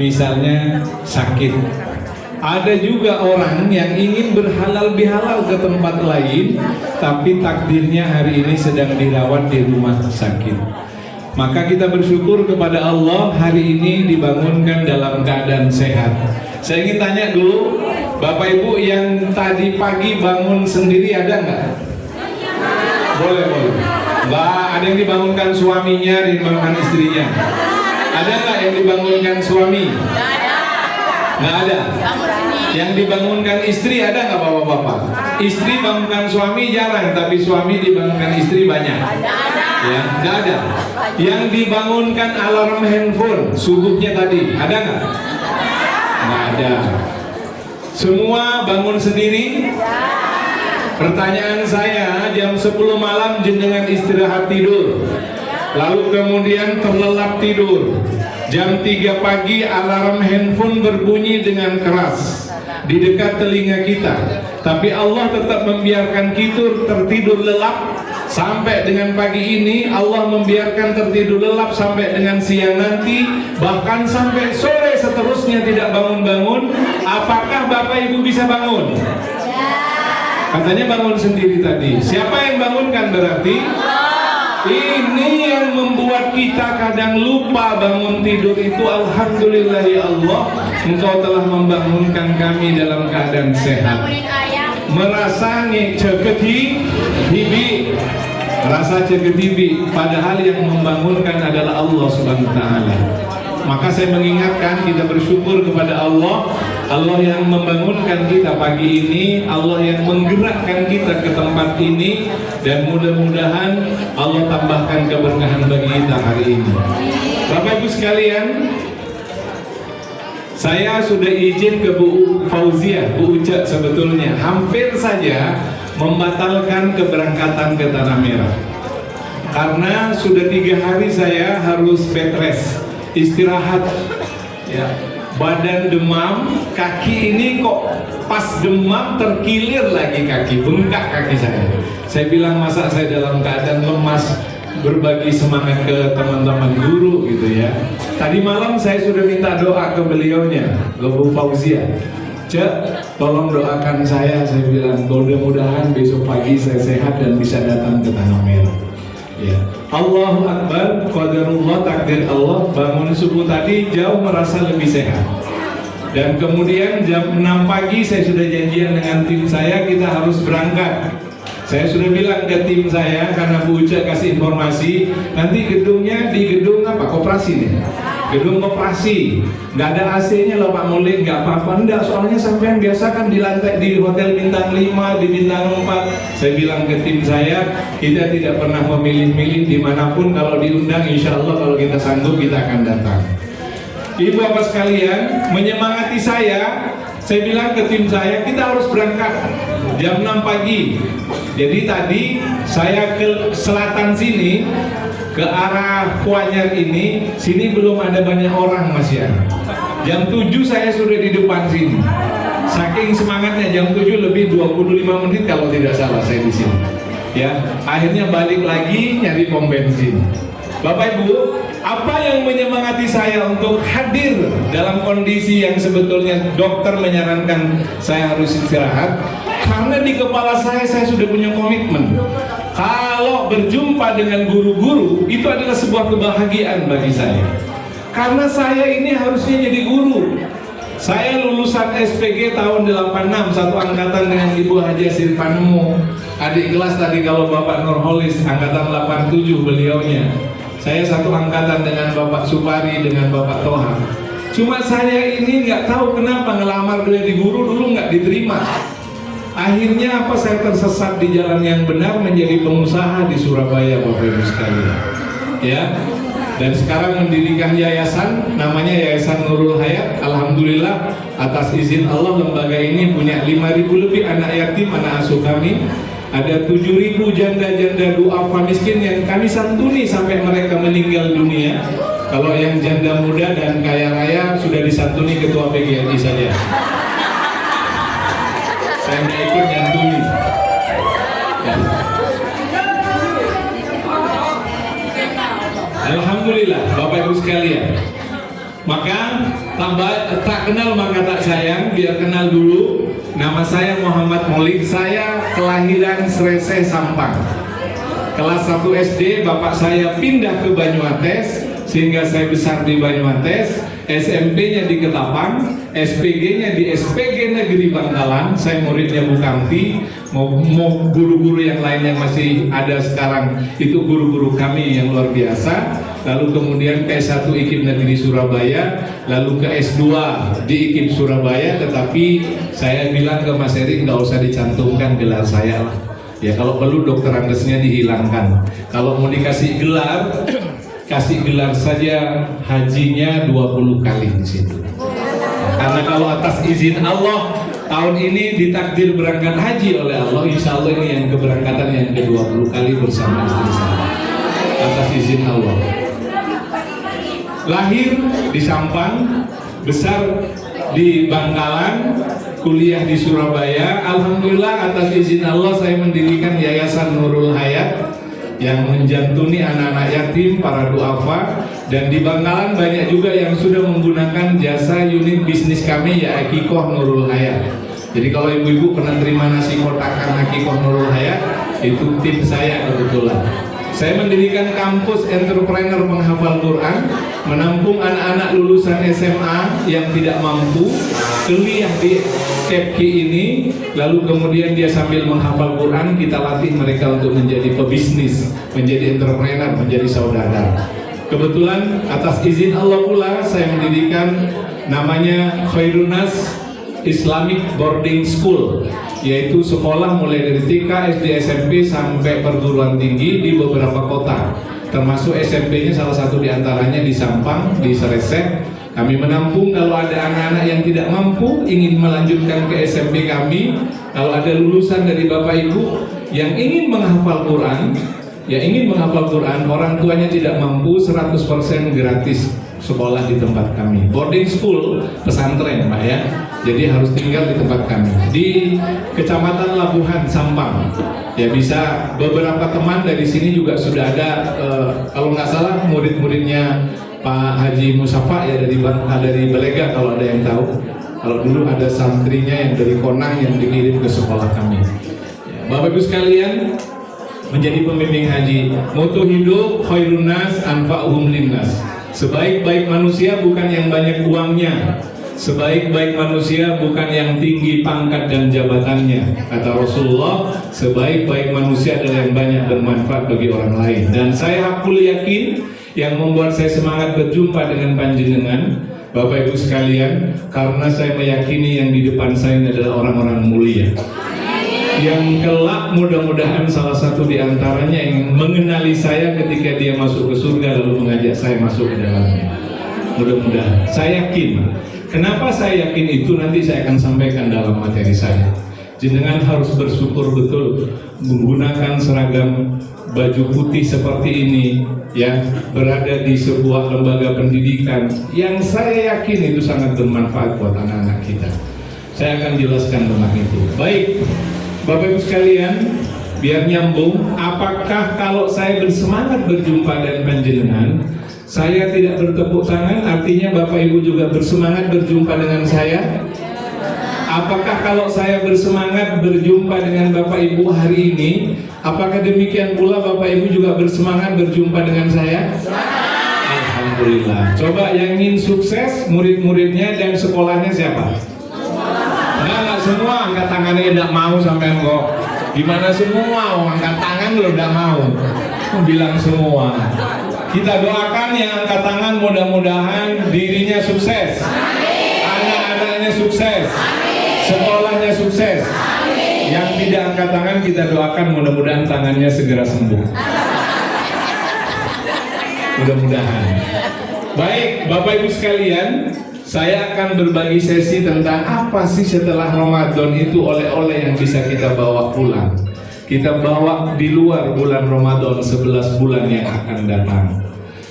misalnya sakit. Ada juga orang yang ingin berhalal bihalal ke tempat lain, tapi takdirnya hari ini sedang dirawat di rumah sakit. Maka kita bersyukur kepada Allah hari ini dibangunkan dalam keadaan sehat. Saya ingin tanya dulu, Bapak Ibu yang tadi pagi bangun sendiri ada nggak? Boleh. Nggak, ada yang dibangunkan suaminya, dibangunkan istrinya. Ada nggak yang dibangunkan suami? Nggak ada. Yang dibangunkan istri ada nggak bapak-bapak? Istri bangunkan suami jarang, tapi suami dibangunkan istri banyak. Ya, nggak ada. Yang dibangunkan alarm handphone subuhnya tadi ada nggak? Nggak ada. Semua bangun sendiri? Pertanyaan saya, jam 10 malam jenengan istirahat tidur, lalu kemudian terlelap tidur. Jam 3 pagi alarm handphone berbunyi dengan keras di dekat telinga kita, tapi Allah tetap membiarkan kita tertidur lelap sampai dengan pagi ini. Allah membiarkan tertidur lelap sampai dengan siang nanti, bahkan sampai sore seterusnya tidak bangun-bangun. Apakah Bapak Ibu bisa bangun? Katanya bangun sendiri tadi. Siapa yang bangunkan berarti? Ini yang membuat kita kadang lupa bangun tidur itu. Alhamdulillah ya Allah, Engkau telah membangunkan kami dalam keadaan sehat. Merasa cegeti bibi, merasa cegeti bibi, padahal yang membangunkan adalah Allah Subhanahu wa taala. Maka saya mengingatkan, kita bersyukur kepada Allah, Allah yang membangunkan kita pagi ini, Allah yang menggerakkan kita ke tempat ini, dan mudah-mudahan Allah tambahkan keberkahan bagi kita hari ini. Bapak Ibu sekalian, saya sudah izin ke Bu Fauziah, Bu Uca sebetulnya hampir saja membatalkan keberangkatan ke Tanah Merah, karena sudah 3 hari saya harus bed rest, istirahat ya. Badan demam, kaki ini kok pas demam terkilir lagi kaki, bengkak kaki saya. Saya bilang masa saya dalam keadaan lemas, berbagi semangat ke teman-teman guru gitu ya. Tadi malam saya sudah minta doa ke beliaunya, ke Bu Fauzia. Cek, tolong doakan saya bilang mudah-mudahan besok pagi saya sehat dan bisa datang ke Tanah Merah. Ya. Allahu Akbar, qadarullah, takdir Allah. Bangun subuh tadi jauh merasa lebih sehat. Dan kemudian jam 6 pagi saya sudah janjian dengan tim saya, kita harus berangkat. Saya sudah bilang ke tim saya, karena Bu Uca kasih informasi, nanti gedungnya di gedung apa? Koperasi nih. Gedung koperasi, nggak ada AC-nya loh Pak Mulik, nggak apa-apa. Enggak, soalnya sampean biasa kan di lantai di hotel bintang 5, di bintang 4. Saya bilang ke tim saya, kita tidak pernah memilih-milih dimanapun. Kalau diundang, insya Allah kalau kita sanggup kita akan datang. Ibu bapak sekalian, menyemangati saya bilang ke tim saya, kita harus berangkat jam 6 pagi. Jadi tadi saya ke selatan sini, ke arah Kuanyar ini, sini belum ada banyak orang Mas ya. Jam 7 saya sudah di depan sini. Saking semangatnya, jam 7 lebih 25 menit kalau tidak salah saya di sini. Ya, akhirnya balik lagi nyari pom bensin. Bapak Ibu, apa yang menyemangati saya untuk hadir dalam kondisi yang sebetulnya dokter menyarankan saya harus istirahat? Karena di kepala saya sudah punya komitmen. Kalau berjumpa dengan guru-guru, itu adalah sebuah kebahagiaan bagi saya. Karena saya ini harusnya jadi guru. Saya lulusan SPG tahun 86, satu angkatan dengan Ibu Haji Sirpanemu. Adik kelas tadi kalau Bapak Nurholis, angkatan 87 beliaunya. Saya satu angkatan dengan Bapak Supari, dengan Bapak Toha. Cuma saya ini nggak tahu kenapa ngelamar jadi guru dulu nggak diterima. Akhirnya apa, saya tersesat di jalan yang benar menjadi pengusaha di Surabaya, Bapak Ibu sekalian. Ya. Dan sekarang mendirikan yayasan, namanya Yayasan Nurul Hayat. Alhamdulillah atas izin Allah lembaga ini punya 5.000 lebih anak yatim, anak asuh kami. Ada 7.000 janda-janda duafa miskin yang kami santuni sampai mereka meninggal dunia. Kalau yang janda muda dan kaya raya sudah disantuni ketua PGRI saja. Saya nggak ikut nyantuni. Ya. Alhamdulillah Bapak Ibu sekalian. Maka tak kenal maka tak sayang, biar kenal dulu. Nama saya Muhammad Maulid, saya kelahiran Srese Sampang. Kelas 1 SD bapak saya pindah ke Banyuates, sehingga saya besar di Banyuates. SMP-nya di Ketapang, SPG-nya di SPG Negeri Bangkalan. Saya muridnya Bu Kamti. Mau guru-guru yang lain yang masih ada sekarang, itu guru-guru kami yang luar biasa. Lalu kemudian ke S1 IKIP Negeri Surabaya, lalu ke S2 di IKIP Surabaya. Tetapi saya bilang ke Mas Eri, nggak usah dicantumkan gelar saya lah. Ya kalau perlu dokter Andesnya dihilangkan. Kalau mau dikasih gelar, kasih gelar saja hajinya 20 kali di situ. Karena kalau atas izin Allah tahun ini ditakdir berangkat haji oleh Allah, insya Allah ini yang keberangkatan yang ke-20 kali bersama istri saya. Atas izin Allah. Lahir di Sampang, besar di Bangkalan, kuliah di Surabaya. Alhamdulillah atas izin Allah saya mendirikan Yayasan Nurul Hayat yang menjantuni anak-anak yatim, para duafa. Dan di Bangkalan banyak juga yang sudah menggunakan jasa unit bisnis kami, ya Akikoh Nurul Hayat. Jadi kalau ibu-ibu pernah terima nasi kotakan Akikoh Nurul Hayat, itu tim saya kebetulan. Saya mendirikan kampus entrepreneur penghafal Quran, menampung anak-anak lulusan SMA yang tidak mampu kuliah di KEPKI ini, lalu kemudian dia sambil menghafal Quran, kita latih mereka untuk menjadi pebisnis, menjadi entrepreneur, menjadi saudara. Kebetulan atas izin Allah pula saya mendirikan namanya Khairunas Islamic Boarding School, yaitu sekolah mulai dari TK, SD, SMP sampai perguruan tinggi di beberapa kota, termasuk SMP-nya salah satu diantaranya di Sampang, di Srese. Kami menampung kalau ada anak-anak yang tidak mampu ingin melanjutkan ke SMP kami, kalau ada lulusan dari Bapak Ibu yang ingin menghafal Quran, orang tuanya tidak mampu, 100% gratis sekolah di tempat kami. Boarding school, pesantren Pak ya. Jadi harus tinggal di tempat kami di Kecamatan Labuhan Sampang. Ya bisa beberapa teman dari sini juga sudah ada kalau nggak salah murid-muridnya Pak Haji Musafa ya dari Belega kalau ada yang tahu. Kalau dulu ada santrinya yang dari Konang yang dikirim ke sekolah kami. Bapak Ibu sekalian, menjadi pembimbing haji, moto hidup khairunas anfa'uhum linnas. Sebaik-baik manusia bukan yang banyak uangnya, sebaik-baik manusia bukan yang tinggi pangkat dan jabatannya. Kata Rasulullah, sebaik-baik manusia adalah yang banyak bermanfaat bagi orang lain. Dan saya hakul yakin yang membuat saya semangat berjumpa dengan panjenengan, Bapak Ibu sekalian, karena saya meyakini yang di depan saya ini adalah orang-orang mulia, yang kelak mudah-mudahan salah satu di antaranya yang mengenali saya ketika dia masuk ke surga lalu mengajak saya masuk ke dalamnya. Mudah-mudahan. Saya yakin. Kenapa saya yakin itu nanti saya akan sampaikan dalam materi saya. Jenengan harus bersyukur betul menggunakan seragam baju putih seperti ini, ya, berada di sebuah lembaga pendidikan yang saya yakin itu sangat bermanfaat buat anak-anak kita. Saya akan jelaskan tentang itu. Baik, Bapak Ibu sekalian, biar nyambung, apakah kalau saya bersemangat berjumpa dengan panjenengan, saya tidak bertepuk tangan, artinya Bapak Ibu juga bersemangat berjumpa dengan saya? Apakah kalau saya bersemangat berjumpa dengan Bapak Ibu hari ini, apakah demikian pula Bapak Ibu juga bersemangat berjumpa dengan saya? Alhamdulillah. Coba yang ingin sukses, murid-muridnya dan sekolahnya siapa? Enggak semua angkat tangannya, tidak mau sampai kok. Gimana semua angkat tangan lo tidak mau? Bilang semua. Kita doakan yang angkat tangan mudah-mudahan dirinya sukses, anak-anaknya sukses, sekolahnya sukses. Yang tidak angkat tangan kita doakan mudah-mudahan tangannya segera sembuh. Mudah-mudahan. Baik, Bapak Ibu sekalian, saya akan berbagi sesi tentang apa sih setelah Ramadan itu oleh-oleh yang bisa kita bawa pulang. Kita bawa di luar bulan Ramadan 11 bulan yang akan datang.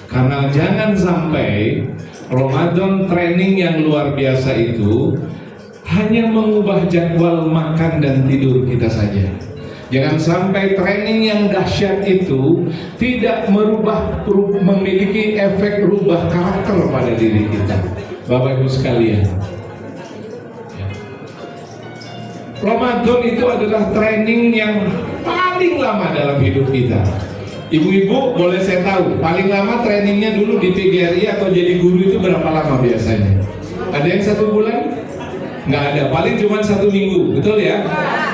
Karena jangan sampai Ramadan training yang luar biasa itu hanya mengubah jadwal makan dan tidur kita saja. Jangan sampai training yang dahsyat itu tidak memiliki efek rubah karakter pada diri kita. Bapak Ibu sekalian, Ramadan itu adalah training yang paling lama dalam hidup kita. Ibu-ibu boleh saya tahu, paling lama trainingnya dulu di PGRI atau jadi guru itu berapa lama biasanya? Ada yang 1 bulan? Nggak ada, paling cuma 1 minggu, betul ya?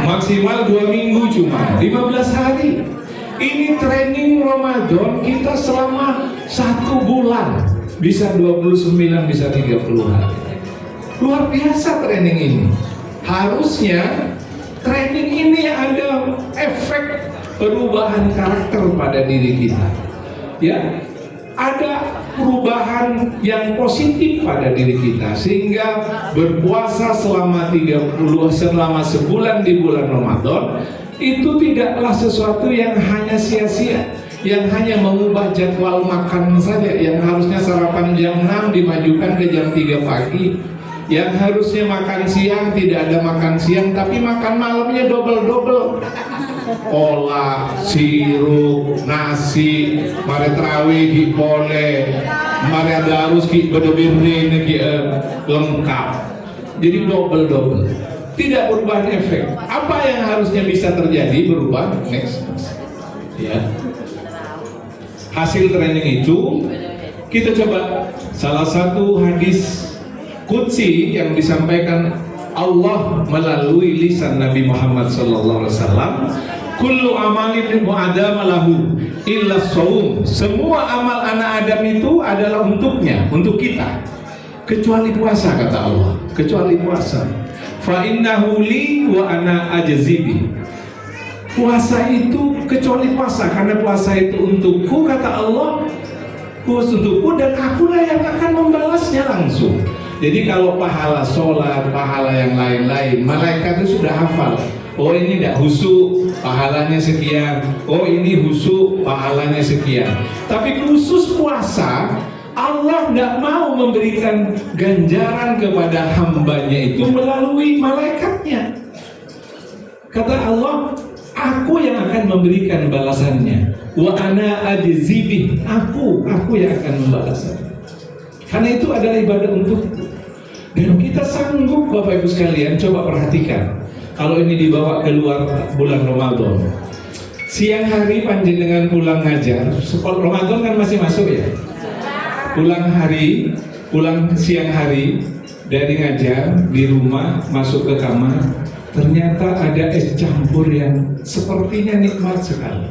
Maksimal 2 minggu cuma, 15 hari. Ini training Ramadan kita selama 1 bulan, bisa 29, bisa 30 hari. Luar biasa training ini. Harusnya training ini ada efek perubahan karakter pada diri kita, ya, ada perubahan yang positif pada diri kita, sehingga berpuasa selama sebulan di bulan Ramadan itu tidaklah sesuatu yang hanya sia-sia, yang hanya mengubah jadwal makan saja, yang harusnya sarapan jam 6 dimajukan ke jam 3 pagi, yang harusnya makan siang tidak ada makan siang tapi makan malamnya double. Kolak, sirup, nasi, mari terawih boleh, mari ada harus bedebirni lengkap. Jadi double. Tidak berubah efek. Apa yang harusnya bisa terjadi berubah next. Ya. Hasil training itu kita coba salah satu hadis qudsi yang disampaikan Allah melalui lisan Nabi Muhammad SAW. Kullu amalin ibnu Adam lahu illa shaum. Semua amal anak Adam itu adalah untuknya, untuk kita, kecuali puasa, kata Allah. Kecuali puasa. Fa innahu li wa ana ajzibi. Puasa itu kecuali puasa, karena puasa itu untukku, kata Allah, untukku, dan akulah yang akan membalasnya langsung. Jadi kalau pahala sholat, pahala yang lain-lain, malaikat itu sudah hafal. Oh ini tidak husuk, pahalanya sekian. Oh ini husuk, pahalanya sekian. Tapi khusus puasa, Allah tidak mau memberikan ganjaran kepada hambanya itu melalui malaikatnya. Kata Allah, aku yang akan memberikan balasannya. Wa ana ajzibi, aku yang akan membalasnya. Karena itu adalah ibadah untukku. Dan kita sanggup, Bapak Ibu sekalian, coba perhatikan. Kalau ini dibawa keluar bulan Ramadan, siang hari panjenengan pulang ngajar, sekolah Ramadan kan masih masuk ya. Pulang siang hari dari ngajar di rumah, masuk ke kamar, ternyata ada es campur yang sepertinya nikmat sekali.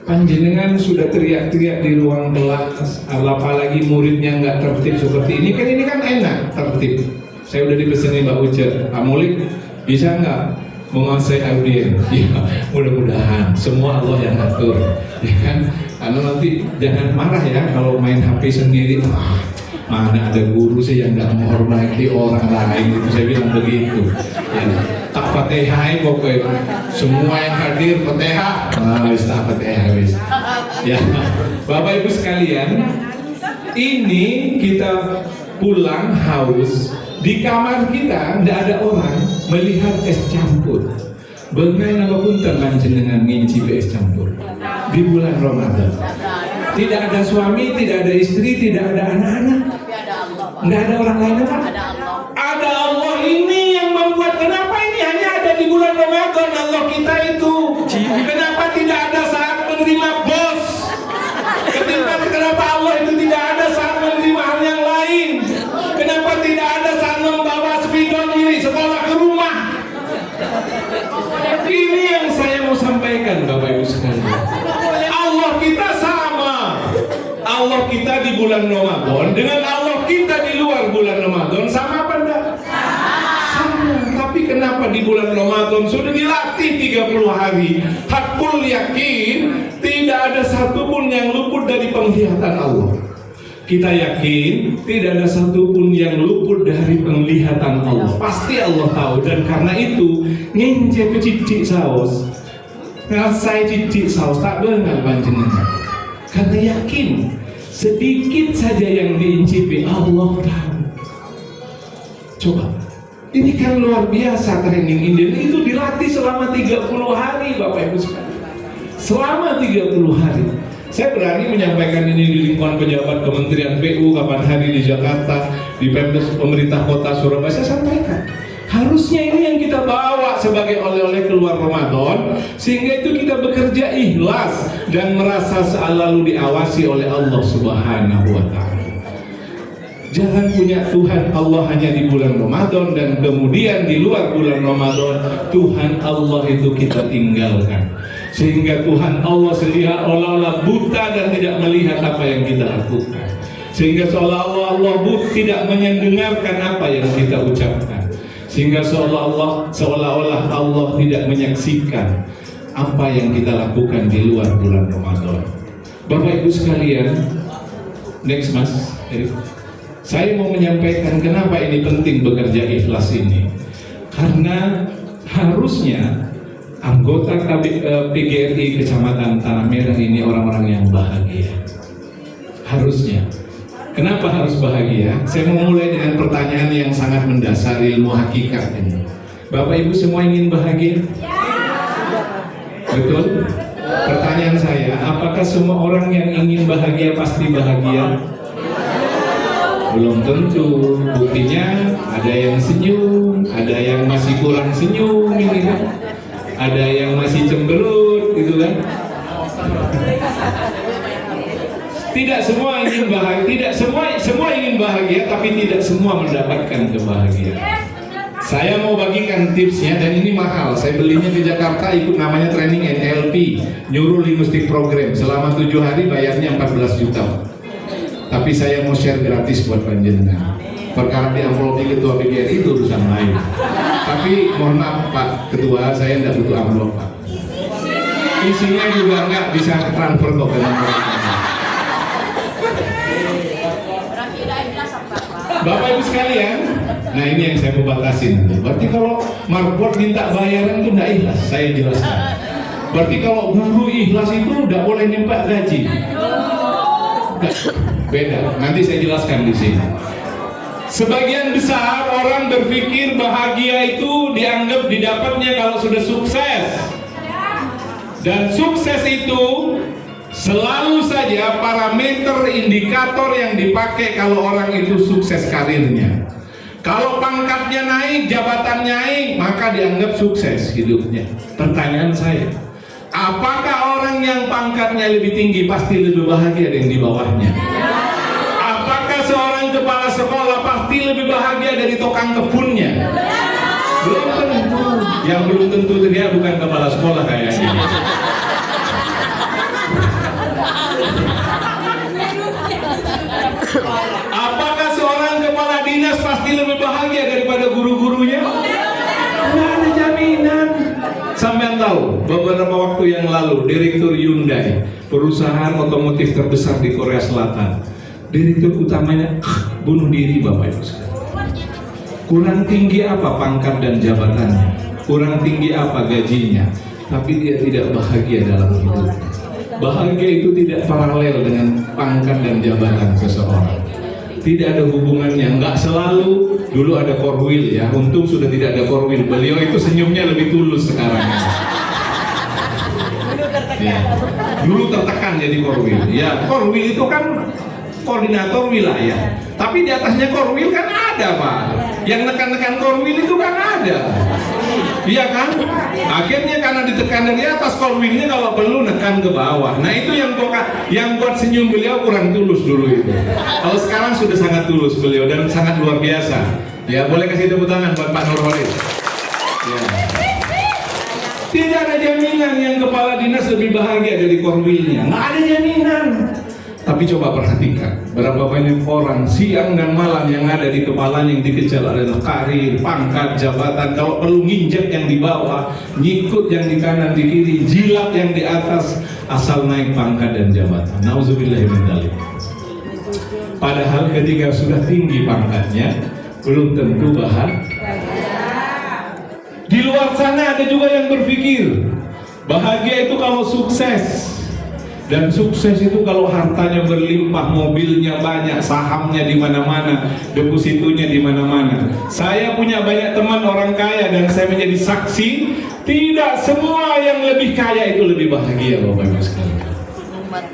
Panjenengan sudah teriak-teriak di ruang kelas, apalagi muridnya nggak tertib seperti ini. Kan ini kan enak, tertib. Saya udah dipesenin Mbak Uce, Pak Mulik, bisa nggak menguasai audien? Ya, mudah-mudahan semua Allah yang atur, ya kan? Karena nanti jangan marah ya kalau main HP sendiri. Mana ada guru sih yang nggak menghormati orang lain, itu saya bilang begitu. Ya, tak Fatihah pokoknya semua yang hadir Fatihah. Tak Fatihah wis. Ya, Bapak Ibu sekalian, ini kita pulang haus. Di kamar kita tidak ada orang melihat es campur. Bagaimana apapun terlanjur ngincip es campur di bulan Ramadan. Tidak ada suami, tidak ada istri, tidak ada anak-anak. Nggak ada orang lain apa? Ada Allah ini yang membuat. Kenapa ini hanya ada di bulan Ramadan Allah kita itu? Kenapa tidak ada saat menerima bos? Kenapa Allah itu tidak ada saat menerima hal yang lain? Kenapa tidak ada saat membawa spidol ini sekolah ke rumah? Ini yang saya mau sampaikan, Bapak Ibu sekalian. Allah kita sama. Allah kita di bulan Ramadan dengan Allah kita di luar bulan Ramadan sama apa enggak? Sama. Tapi kenapa di bulan Ramadan sudah dilatih 30 hari? Hakul yakin tidak ada satupun yang luput dari penglihatan Allah. Kita yakin tidak ada satupun yang luput dari penglihatan Allah. Pasti Allah tahu, dan karena itu ngincep cicik saus, ngasai cicik saus tak benar panjenengan. Karena yakin sedikit saja yang diincipi Allah tahu. Coba Ini kan luar biasa training Indian itu dilatih selama 30 hari Bapak Ibu sekalian. Selama 30 hari. Saya berani menyampaikan ini di lingkungan pejabat Kementerian PU kapan hari di Jakarta, di Pemdas pemerintah kota Surabaya, saya sampaikan. Harusnya ini yang kita bawa sebagai oleh-oleh keluar Ramadan, sehingga itu kita bekerja ikhlas dan merasa selalu diawasi oleh Allah Subhanahu wa Ta'ala. Jangan punya Tuhan Allah hanya di bulan Ramadan dan kemudian di luar bulan Ramadan Tuhan Allah itu kita tinggalkan, sehingga Tuhan Allah seolah-olah buta dan tidak melihat apa yang kita lakukan, sehingga seolah-olah Allah tidak mendengarkan apa yang kita ucapkan, sehingga seolah-olah Allah tidak menyaksikan apa yang kita lakukan di luar bulan Ramadan. Bapak Ibu sekalian, next Mas Erik. Saya mau menyampaikan kenapa ini penting bekerja ikhlas ini. Karena harusnya anggota PGRI Kecamatan Tanah Merah ini orang-orang yang bahagia. Harusnya. Kenapa harus bahagia? Saya mau mulai dengan pertanyaan yang sangat mendasar ilmu hakikat ini. Bapak Ibu semua ingin bahagia? Betul? Pertanyaan saya, apakah semua orang yang ingin bahagia pasti bahagia? Belum tentu. Buktinya ada yang senyum, ada yang masih kurang senyum, ini kan? Ada yang masih cemberut, gitu kan? Tidak semua ingin bahagia, tidak semua ingin bahagia, tapi tidak semua mendapatkan kebahagiaan. Saya mau bagikan tipsnya dan ini mahal. Saya belinya di Jakarta, ikut namanya training NLP, Neuro Linguistic Program. Selama 7 hari bayarnya 14 juta. Tapi saya mau share gratis buat panjenengan. Perkara di amplop ketua PGRI itu urusan lain. Tapi mohon maaf Pak Ketua, saya tidak butuh amplop Pak. Isinya juga nggak bisa transfer kok ke nomor. Bapak Ibu sekalian, nah ini yang saya mau batasin. Berarti kalau marbot minta bayaran itu tidak ikhlas, saya jelaskan. Berarti kalau guru ikhlas itu tidak boleh nimpak gaji. Beda, nanti saya jelaskan di sini. Sebagian besar orang berpikir bahagia itu dianggap didapatnya kalau sudah sukses. Dan sukses itu selalu saja parameter indikator yang dipakai kalau orang itu sukses karirnya. Kalau pangkatnya naik, jabatannya naik, maka dianggap sukses hidupnya. Pertanyaan saya, apakah orang yang pangkatnya lebih tinggi pasti lebih bahagia dari yang di bawahnya? Apakah seorang kepala sekolah pasti lebih bahagia dari tukang kebunnya? Belum tentu. Yang belum tentu dia bukan kepala sekolah kayaknya. Apakah seorang kepala dinas pasti lebih bahagia daripada guru-gurunya? Tidak ada jaminan. Sampai tahu, beberapa waktu yang lalu Direktur Hyundai, perusahaan otomotif terbesar di Korea Selatan, Direktur utamanya bunuh diri Bapak Ibu sekalian. Kurang tinggi apa pangkat dan jabatannya, kurang tinggi apa gajinya, tapi dia tidak bahagia dalam hidupnya. Bahagia itu tidak paralel dengan pangkat dan jabatan seseorang. Tidak ada hubungannya, nggak selalu. Dulu ada Korwil ya, untung sudah tidak ada Korwil. Beliau itu senyumnya lebih tulus sekarang. Ya. Dulu tertekan jadi Korwil. Ya, Korwil itu kan koordinator wilayah. Tapi di atasnya Korwil kan ada Pak. Yang nekan-nekan Korwil itu kan ada. Iya kan? Akhirnya karena ditekan dari atas, Korwilnya kalau perlu nekan ke bawah. Nah itu yang buat senyum beliau kurang tulus dulu itu. Kalau sekarang sudah sangat tulus beliau dan sangat luar biasa. Ya boleh kasih tepuk tangan buat Pak Nurholis. Ya. Tidak ada jaminan yang kepala dinas lebih bahagia dari Korwilnya. Nggak ada jaminan. Tapi coba perhatikan, berapa banyak orang siang dan malam yang ada di kepalanya yang dikejar adalah karir, pangkat, jabatan. Kalau perlu nginjek yang di bawah, nyikut yang di kanan, di kiri, jilat yang di atas, asal naik pangkat dan jabatan. Nauzubillahi min dzalik. Padahal ketika sudah tinggi pangkatnya, belum tentu bahagia. Di luar sana ada juga yang berpikir bahagia itu kalau sukses. Dan sukses itu kalau hartanya berlimpah, mobilnya banyak, sahamnya di mana-mana, depositonya di mana-mana. Saya punya banyak teman orang kaya dan saya menjadi saksi, tidak semua yang lebih kaya itu lebih bahagia, Bapak Ibu sekalian.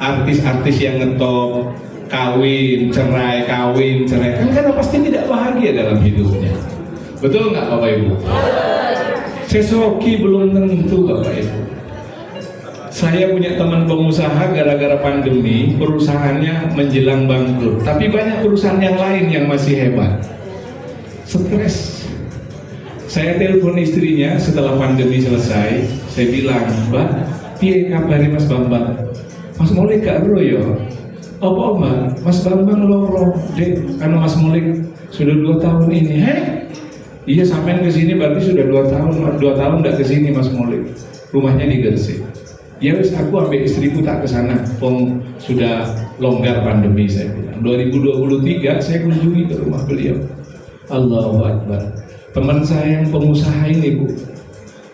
Artis-artis yang ngetop, kawin, cerai, kan karena pasti tidak bahagia dalam hidupnya. Betul nggak Bapak Ibu? Sesoki belum tentu Bapak Ibu. Saya punya teman pengusaha gara-gara pandemi perusahaannya menjelang bangkrut, tapi banyak perusahaan yang lain yang masih hebat. Stres. Saya telepon istrinya setelah pandemi selesai, saya bilang, "Mbak, piye kabari Mas Bambang? Mas Mulik gak royo? Apa Mbak? Mas Bambang loro, Dek, karena Mas Mulik sudah 2 tahun ini." Iya, sampai ke sini berarti sudah 2 tahun nggak ke sini Mas Mulik. Rumahnya di Gresik. Ya wis, aku ambil istriku tak ke sana. Sudah longgar pandemi, saya bilang. 2023 saya kunjungi ke rumah beliau. Allahu Akbar. Teman saya yang pengusaha ini, Bu,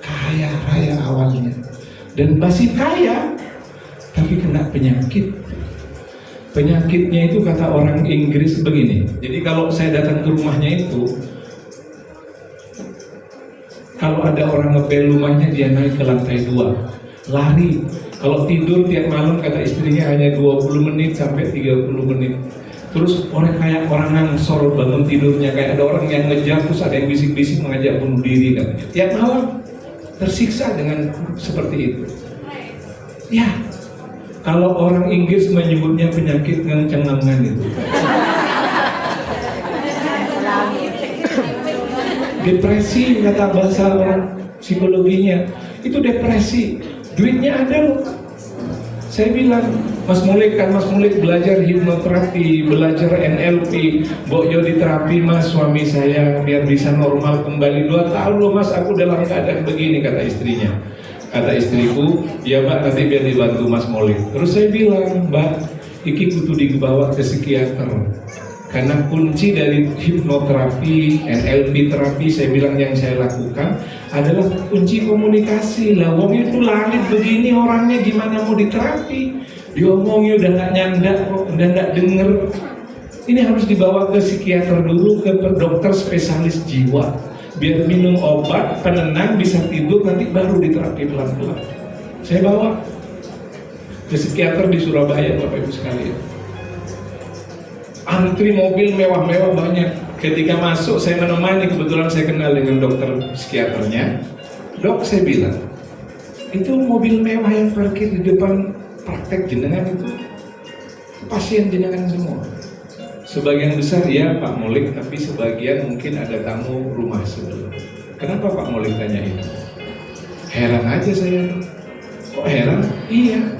kaya raya awalnya dan masih kaya, tapi kena penyakit. Penyakitnya itu kata orang Inggris begini. Jadi kalau saya datang ke rumahnya itu, kalau ada orang ngepel rumahnya, dia naik ke lantai 2, lari. Kalau tidur tiap malam kata istrinya hanya 20 menit sampai 30 menit. Terus orang kayak orang ngangsor bangun tidurnya, kayak ada orang yang ngejar, terus ada yang bisik-bisik mengajak bunuh diri katanya. Tiap malam tersiksa dengan seperti itu. Ya, kalau orang Inggris menyebutnya penyakit ngencengengan itu. Depresi kata bahasa orang psikologinya, itu depresi. Duitnya ada loh. Saya bilang, Mas Mulik belajar hipnoterapi, belajar NLP, Bokyo di terapi Mas, suami saya biar bisa normal kembali. 2 tahun loh Mas, aku dalam keadaan begini, kata istrinya. Kata istriku, ya Mbak, nanti biar dibantu Mas Mulik. Terus saya bilang, Mbak, iki kudu dibawa ke psikiater. Karena kunci dari hipnoterapi, NLP terapi, saya bilang yang saya lakukan adalah kunci komunikasi. Lah wong itu langit begini orangnya, gimana mau diterapi? Diomongnya udah nggak nyandak kok, udah nggak denger. Ini harus dibawa ke psikiater dulu, ke dokter spesialis jiwa, biar minum obat penenang, bisa tidur, nanti baru diterapi pelan-pelan. Saya bawa ke psikiater di Surabaya, Bapak Ibu sekalian. Antri mobil mewah-mewah banyak. Ketika masuk saya menemani, kebetulan saya kenal dengan dokter psikiaternya. Dok, saya bilang, itu mobil mewah yang parkir di depan praktek jenengan itu pasien jenengan semua? Sebagian besar ya Pak Mulik, tapi sebagian mungkin ada tamu rumah sebelum. Kenapa Pak Mulik tanya itu? Heran aja saya. Kok heran? Iya,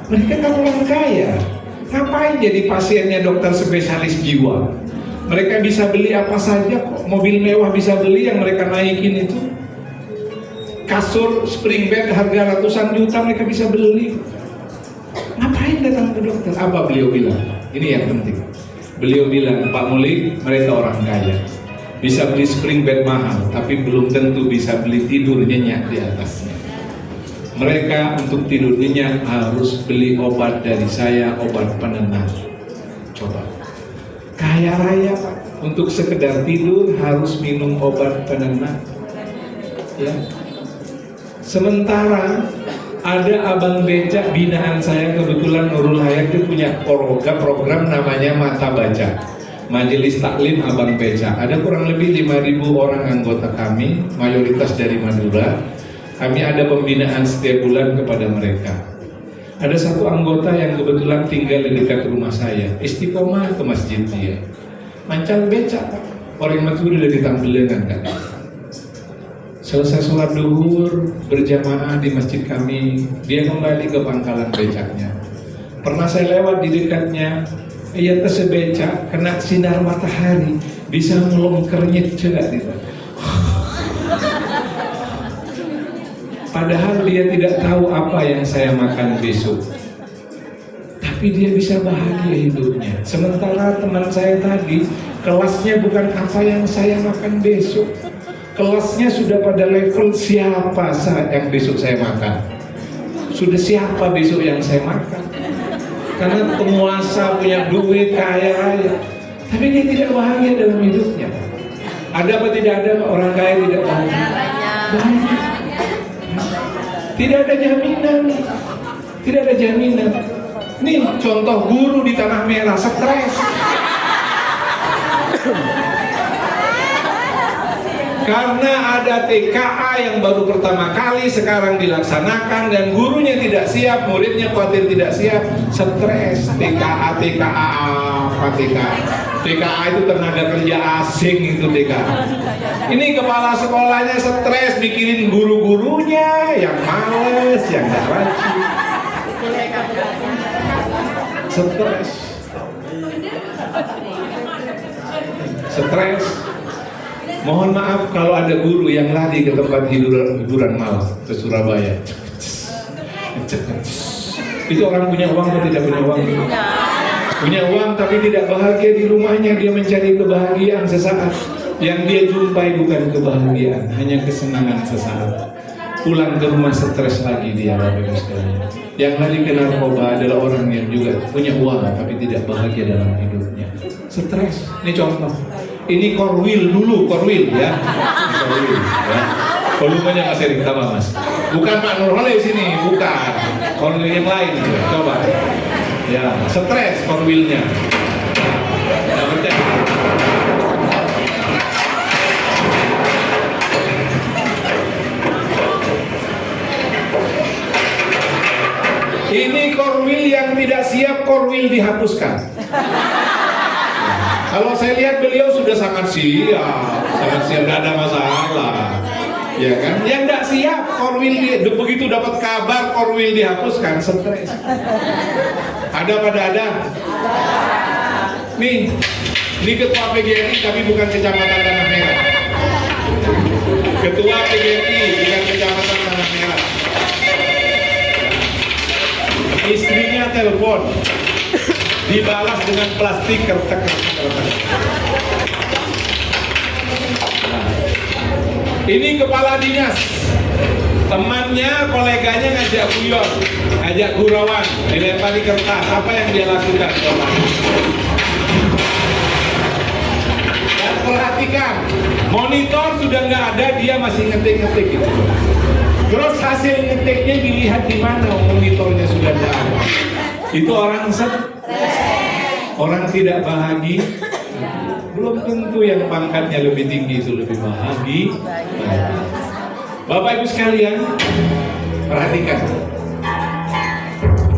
mereka kan orang kaya. Ngapain jadi pasiennya dokter spesialis jiwa? Mereka bisa beli apa saja kok. Mobil mewah bisa beli, yang mereka naikin itu. Kasur spring bed harga ratusan juta mereka bisa beli. Ngapain datang ke dokter? Apa beliau bilang? Ini yang penting. Beliau bilang, Pak Mulik, mereka orang kaya. Bisa beli spring bed mahal, tapi belum tentu bisa beli tidur nyenyak di atasnya. Mereka untuk tidur nyenyak harus beli obat dari saya, obat penenang. Coba, kaya raya Pak, untuk sekedar tidur harus minum obat penenang. Ya. Sementara ada abang becak binaan saya, kebetulan Nurul Hayat itu punya program namanya Mata Baca, Majelis Taklim Abang Becak. Ada kurang lebih 5.000 orang anggota kami, mayoritas dari Madura. Kami ada pembinaan setiap bulan kepada mereka. Ada satu anggota yang kebetulan tinggal di dekat rumah saya, istiqomah ke masjid dia. Mancal becak, orang Madura dari Tambelengan kan. Selesai sholat duhur berjamaah di masjid kami, dia kembali ke pangkalan becaknya. Pernah saya lewat di dekatnya, ia tersebecak kena sinar matahari, bisa melongkernya cedak gitu. Padahal dia tidak tahu apa yang saya makan besok, tapi dia bisa bahagia hidupnya. Sementara teman saya tadi, kelasnya bukan apa yang saya makan besok, kelasnya sudah pada level siapa saat yang besok saya makan. sudah siapa besok yang saya makan? Karena penguasa punya duit, kaya raya, tapi dia tidak bahagia dalam hidupnya. Ada apa tidak ada orang kaya tidak bahagia? Banyak. Tidak ada jaminan. Tidak ada jaminan. Nih contoh guru di Tanah Merah stres. Karena ada TKA yang baru pertama kali sekarang dilaksanakan dan gurunya tidak siap, muridnya khawatir tidak siap, stres. TKA apa TKA? TKA itu tenaga kerja asing itu TKA. Ini kepala sekolahnya stres mikirin guru-gurunya yang males, yang gak rajin. Stres. Stres. Mohon maaf kalau ada guru yang lari ke tempat hiburan malam ke Surabaya. Itu orang punya uang atau tidak punya uang? Punya uang tapi tidak bahagia di rumahnya. Dia mencari kebahagiaan sesaat. Yang dia jumpai bukan kebahagiaan, hanya kesenangan sesaat. Pulang ke rumah stres lagi dia, Bapak Ibu sekalian. Yang lari ke narkoba adalah orang yang juga punya uang tapi tidak bahagia dalam hidupnya. Stres. Ini contoh. Ini korwil dulu, korwil ya. Korwil ya. Volumenya Mas Erik tambah Mas. Bukan Pak Nurhole sini, bukan. Korwil yang lain, coba. Ya, stres korwilnya. Nah, percaya. Ini korwil yang tidak siap, korwil dihapuskan. Kalau saya lihat beliau sudah sangat siap, tidak ada masalah, ya kan? Yang tidak siap, korwil begitu dapat kabar korwil dihapuskan, stres. Ada pada ada? Nih, ini ketua PGRI tapi bukan kecamatan Tanah Merah. Ketua PGRI bukan kecamatan Tanah Merah. Istrinya telepon. Dibalas dengan plastik kertek. Ini kepala dinas, temannya, koleganya ngajak guyon, ngajak gurauan, dilempari kertas. Apa yang dia lakukan? Coba. Dan perhatikan, monitor sudah nggak ada, dia masih ngetik-ngetik gitu. Terus hasil ngetiknya dilihat di mana? Monitornya sudah nggak ada. Itu orang orang tidak bahagia. Belum tentu yang pangkatnya lebih tinggi itu lebih bahagia. Bapak Ibu sekalian, perhatikan.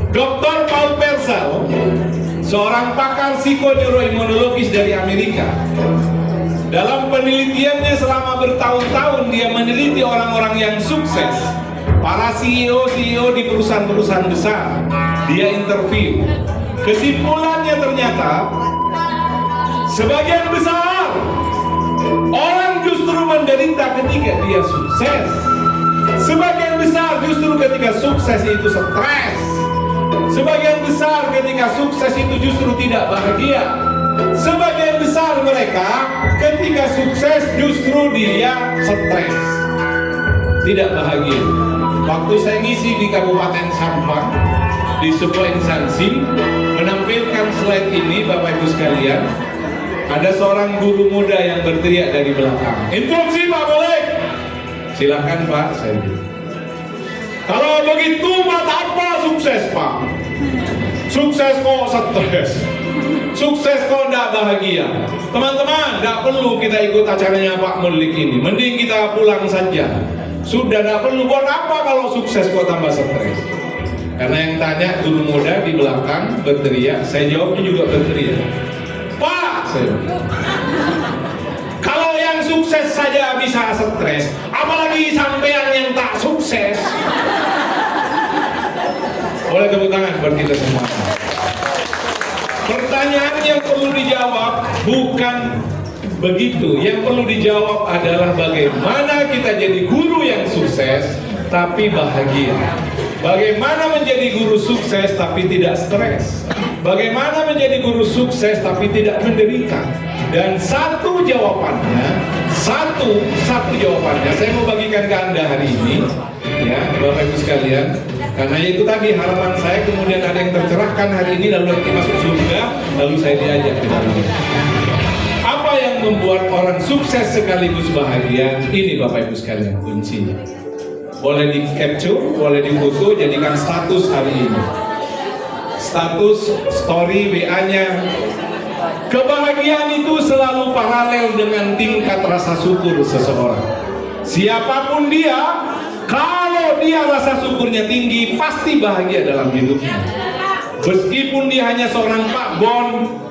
Dr. Paul Persal, seorang pakar psikoneuroimunologis dari Amerika, dalam penelitiannya selama bertahun-tahun dia meneliti orang-orang yang sukses, para CEO di perusahaan-perusahaan besar. Dia interview. Kesimpulannya ternyata sebagian besar orang justru menderita ketika dia sukses. Sebagian besar justru ketika sukses itu stres. Sebagian besar ketika sukses itu justru tidak bahagia. Sebagian besar mereka ketika sukses justru dia stres, tidak bahagia. Waktu saya ngisi di Kabupaten Sampang, di sebuah instansi, menampilkan slide ini, Bapak Ibu sekalian, ada seorang guru muda yang berteriak dari belakang, "Interupsi Pak, boleh?" "Silakan Pak," saya bilang. "Kalau begitu buat apa sukses Pak? Sukses kok stres, sukses kok tidak bahagia." Teman-teman, tidak perlu kita ikut acaranya Pak Mulik ini, mending kita pulang saja. Sudah tidak perlu, buat apa kalau sukses kok tambah stres? Karena yang tanya guru muda di belakang berteriak, saya jawabnya juga berteriak, "Pak, kalau yang sukses saja bisa stres, apalagi sampean yang tak sukses." Boleh tepuk tangan buat kita semua. Pertanyaan yang perlu dijawab bukan begitu. Yang perlu dijawab adalah bagaimana kita jadi guru yang sukses tapi bahagia. Bagaimana menjadi guru sukses tapi tidak stres? Bagaimana menjadi guru sukses tapi tidak menderita? Dan satu jawabannya, saya mau bagikan ke Anda hari ini. ya Bapak Ibu sekalian. Karena itu tadi harapan saya kemudian ada yang tercerahkan hari ini lalu nanti masuk surga, lalu saya diajak ke dalam. Apa yang membuat orang sukses sekaligus bahagia? Ini Bapak Ibu sekalian kuncinya. Boleh di capture, boleh difoto, jadikan status hari ini. Status story WA-nya. Kebahagiaan itu selalu paralel dengan tingkat rasa syukur seseorang. Siapapun dia, kalau dia rasa syukurnya tinggi, pasti bahagia dalam hidupnya. Meskipun dia hanya seorang Pak Bon,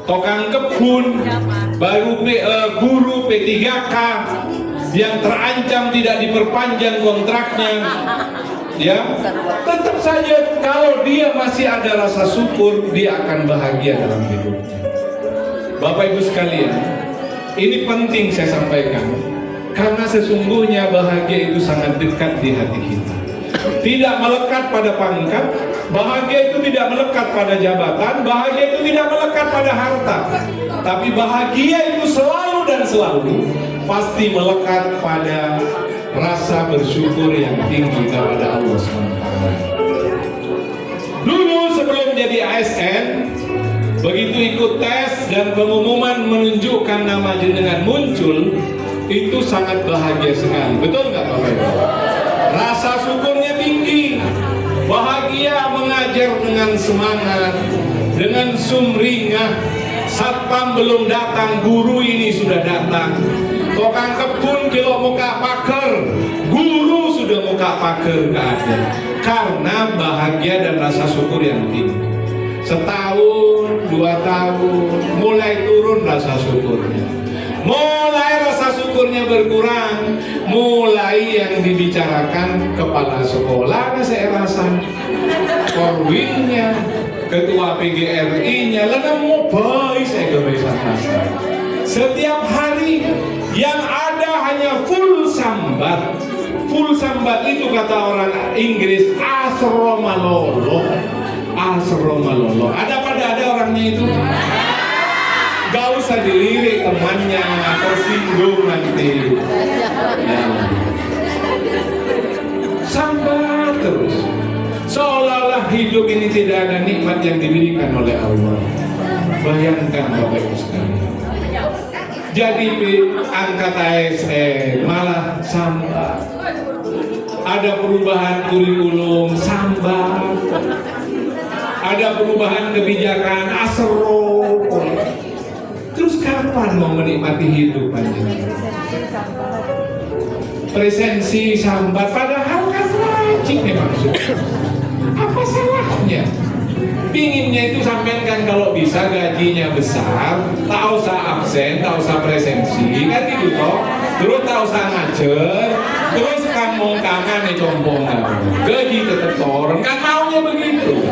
tukang kebun, guru P3K, yang terancam tidak diperpanjang kontraknya, ya, tetap saja kalau dia masih ada rasa syukur, dia akan bahagia dalam hidupnya. Bapak Ibu sekalian, ini penting saya sampaikan, karena sesungguhnya bahagia itu sangat dekat di hati kita. Tidak melekat pada pangkat, bahagia itu tidak melekat pada jabatan, bahagia itu tidak melekat pada harta. Tapi bahagia itu selalu dan selalu pasti melekat pada rasa bersyukur yang tinggi kepada Allah SWT. Dulu sebelum jadi ASN, begitu ikut tes dan pengumuman menunjukkan nama jenengan muncul, itu sangat bahagia sekali. Betul nggak Bapak Ibu? Rasa syukurnya tinggi, bahagia mengajar dengan semangat, dengan sumringah. Satpam belum datang, guru ini sudah datang. Tukang kebun kalau muka paker, guru sudah muka paker ada. Karena bahagia dan rasa syukur yang tinggi. Setahun, 2 tahun, mulai turun rasa syukurnya. Mulai rasa syukurnya berkurang, mulai yang dibicarakan kepala sekolah, saya rasa korwinnya, ketua PGRI-nya, lana mau baik saya kebiasaan. Setiap hari yang ada hanya full sambat. Full sambat itu kata orang Inggris asromalolo. Asromalolo. Ada orangnya itu. Gak usah dilirik temannya, tersinggung nanti. Ya. Sambat terus. Seolah-olah hidup ini tidak ada nikmat yang diberikan oleh Allah. Bayangkan Bapak Ibu sekalian. Jadi angkat ASN malah sambat. Ada perubahan kurikulum sambat. Ada perubahan kebijakan asro. Terus kapan mau menikmati hidup panjenengan? Presensi sambat padahal kan wajib memang. Apa salahnya? Pinginnya itu sampean kan kalau bisa gajinya besar, tak usah absen, tak usah presensi, kan gitu toh. Terus tak usah ngajar, terus kan mau kangen compong gaji tetap turun, kan maunya begitu.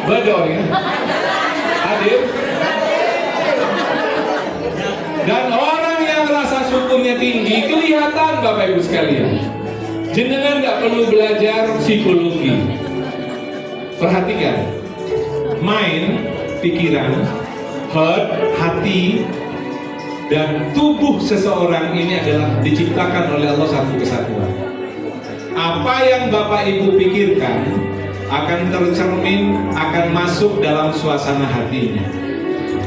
Betul ya? Hadir? Dan orang yang rasa syukurnya tinggi kelihatan Bapak Ibu sekalian. Jenengan nggak perlu belajar psikologi. Perhatikan, mind, pikiran, heart, hati, dan tubuh seseorang ini adalah diciptakan oleh Allah satu kesatuan. Apa yang Bapak Ibu pikirkan akan tercermin, akan masuk dalam suasana hatinya.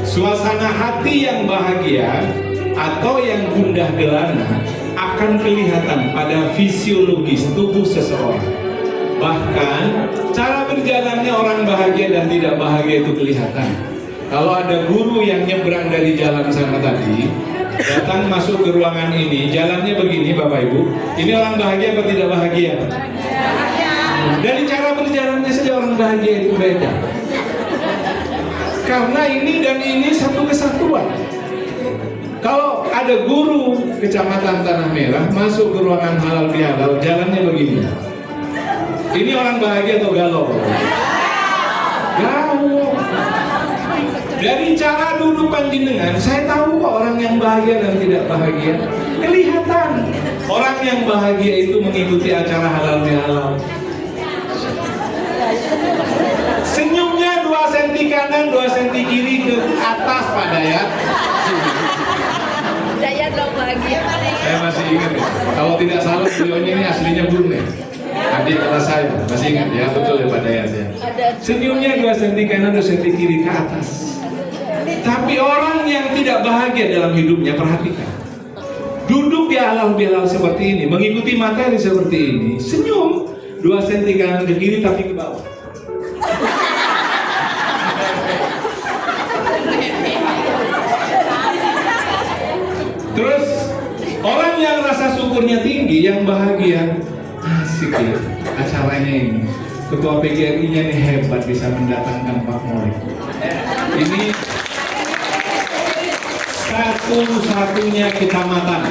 Suasana hati yang bahagia atau yang gundah gelana akan kelihatan pada fisiologis tubuh seseorang. Bahkan cara berjalannya orang bahagia dan tidak bahagia itu kelihatan. Kalau ada guru yang nyebrang dari jalan sana tadi, datang masuk ke ruangan ini, jalannya begini Bapak Ibu, ini orang bahagia atau tidak bahagia? Dari cara berjalannya saja orang bahagia itu beda. Karena ini dan ini satu kesatuan. Kalau ada guru kecamatan Tanah Merah masuk ke ruangan halal bihalal, jalannya begini. Ini orang bahagia atau galau? Galau. Dari cara duduk panjenengan, saya tahu kok orang yang bahagia dan tidak bahagia. Kelihatan. Orang yang bahagia itu mengikuti acara halal bihalal. Senyumnya 2 cm kanan, 2 cm kiri ke atas Pak Dayat. Bahagia dong, bahagia. Saya masih ingat ya. Kalau tidak salah beliaunya ini aslinya Brunei. Adik kelas saya, masih ingat ya, betul ya Pak Dayat ya. Senyumnya 2 senti kanan 2 senti kiri ke atas. Tapi orang yang tidak bahagia dalam hidupnya, perhatikan. Duduk di halal-bihalal seperti ini, mengikuti materi seperti ini, senyum 2 senti kanan ke kiri tapi ke bawah. Terus orang yang rasa syukurnya tinggi, yang bahagia, asik ya acaranya ini. Ketua PGRI-nya ini hebat, bisa mendatangkan Pak Moy. Ini satu-satunya kecamatan,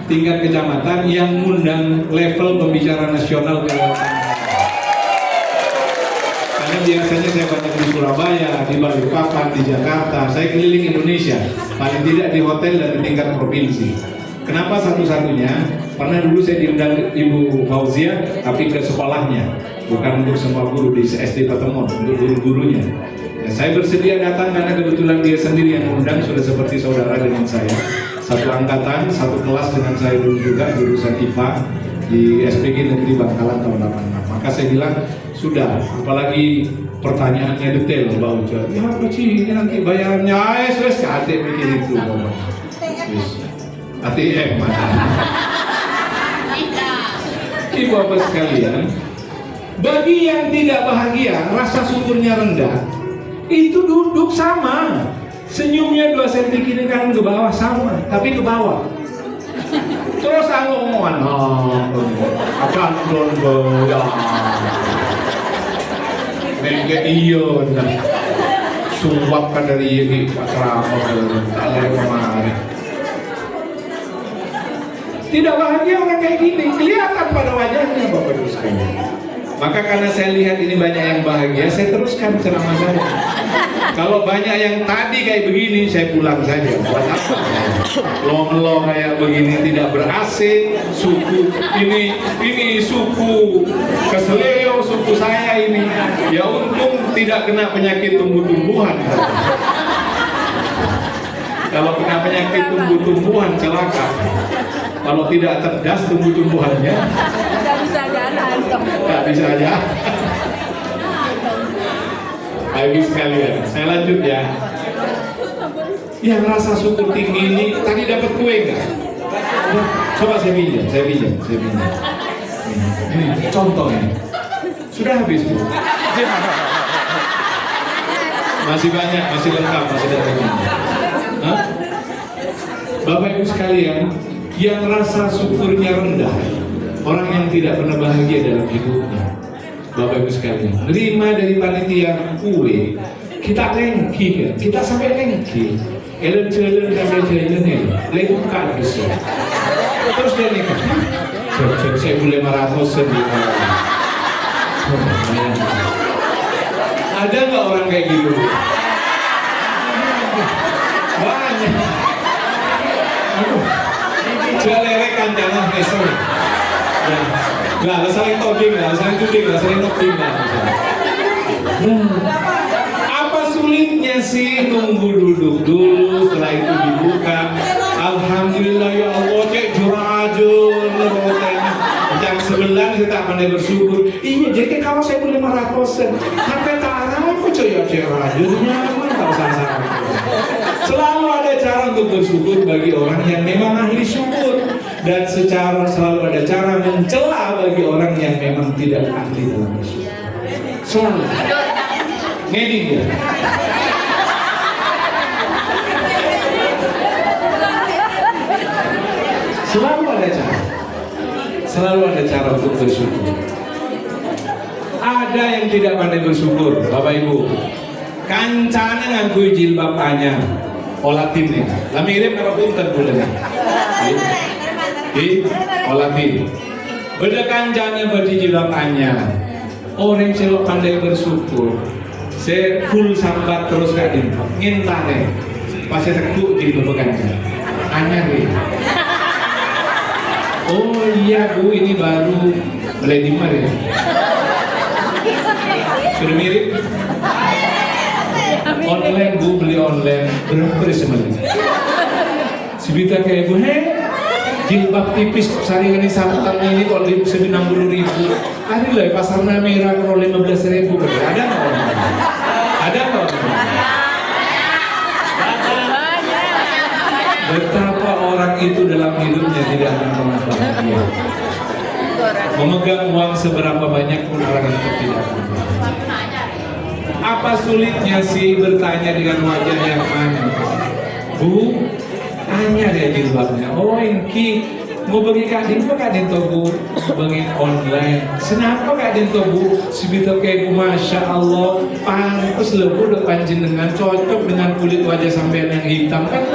tingkat kecamatan yang mengundang level pembicara nasional ke karena biasanya saya banyak di Surabaya, di Balikpapan, di Jakarta, saya keliling Indonesia, paling tidak di hotel dan di tingkat provinsi. Kenapa satu-satunya? Karena dulu saya diundang Ibu Fauzia, tapi ke sekolahnya, bukan untuk semua guru di SD Patemon, untuk guru-gurunya. Ya, saya bersedia datang karena kebetulan dia sendiri yang mengundang, sudah seperti saudara dengan saya. Satu angkatan, satu kelas dengan saya dulu juga, jurusan IPA di SPG Negeri Bangkalan tahun 86. Maka saya bilang, sudah, apalagi pertanyaannya detail, Mbak Uca. Ya apa sih, ini nanti bayarnya, wes adik mikir itu. ATM mana? Ibu bapak sekalian, bagi yang tidak bahagia, rasa syukurnya rendah, itu duduk sama, senyumnya 2 senti kiri kanan ke bawah sama, tapi ke bawah. Terus ngomongan, akan belum ya. Nengke iyo, suapkan dari ini Pak Ceramah, tak kemarin. Tidak bahagia orang kayak gini, kelihatan pada wajahnya Bapak Ibu sekalian. Maka karena saya lihat ini banyak yang bahagia, saya teruskan ceramah saya. Kalau banyak yang tadi kayak begini, saya pulang saja. Buat apa? Lo kayak begini tidak ber-AC, suku ini suku Keseleo, suku saya ini. Ya untung tidak kena penyakit tumbuh-tumbuhan. Kalau kena penyakit tumbuh-tumbuhan celaka. Kalau tidak cerdas tumbuh-tumbuhannya, Nggak bisa jalan. nggak bisa aja. Ayo sekalian, saya lanjut ya. Yang rasa syukur tinggi ini tadi dapat kue nggak? Coba saya pinjam. Ini contoh ini. Sudah habis Bu. Masih banyak, masih lengkap, masih datang. Bapak Ibu sekalian, yang rasa syukurnya rendah, orang yang tidak pernah bahagia dalam hidupnya. Bapak Ibu sekalian, terima dari panitia kue, kita lengki kan, kita sampai lengki, jalan lengkap bisa. Terus dia nikah, saya boleh 500 sendiri. Ada nggak orang kayak gitu? Banyak. Jalerekan jangan besok. Lah, saling toding lah, saling tuding lah, saling noding lah. Apa sulitnya sih nunggu duduk dulu, setelah itu dibuka. Alhamdulillah ya Allah, cek jurajun, jam 9 saya tak pandai bersyukur. Iya, jadi kalau saya boleh 500, sampai tak aku coy cek rajunnya, tak usah. Selalu ada cara untuk bersyukur bagi orang yang memang ahli syukur, dan selalu ada cara mencela bagi orang yang memang tidak ahli dalam bersyukur. Selalu. Ngeding ya. Selalu ada cara. Selalu ada cara untuk bersyukur. Ada yang tidak pandai bersyukur, Bapak Ibu. Kancane nganggo jilbab anyar. Olatin nih. Lah mirip karo punten boleh. Olatin. Beda kancane badi jilbab anyar. Orang celok pandai bersyukur. Saya full sambat terus kayak gini. Ngintane. Pas saya tekuk jilbab kancane. Anyar nih. Oh iya Bu, ini baru beli di mana ya? Sudah mirip? Online Bu, beli online. Berapa sebenarnya? 9 Sebita kayak ibu, jilbab tipis saringan santan ini kok 60.000. Ada lah pasar Namira kalau 15.000. Ada nggak orang? Ada nggak orang? Betapa orang itu dalam hidupnya tidak akan pernah bahagia. Memegang uang seberapa banyak pun orang itu tidak akan bahagia. Apa sulitnya sih bertanya dengan wajah yang mana? Bu, tanya dia jilbabnya. Oh, ini mau bagi Kak Dinto, Kak Dinto Bu, bagi online. Kenapa Kak Dinto Bu? Sebito kayak Bu, Masya Allah, pantas lebu udah panjenengan cocok dengan kulit wajah sampean yang hitam kan?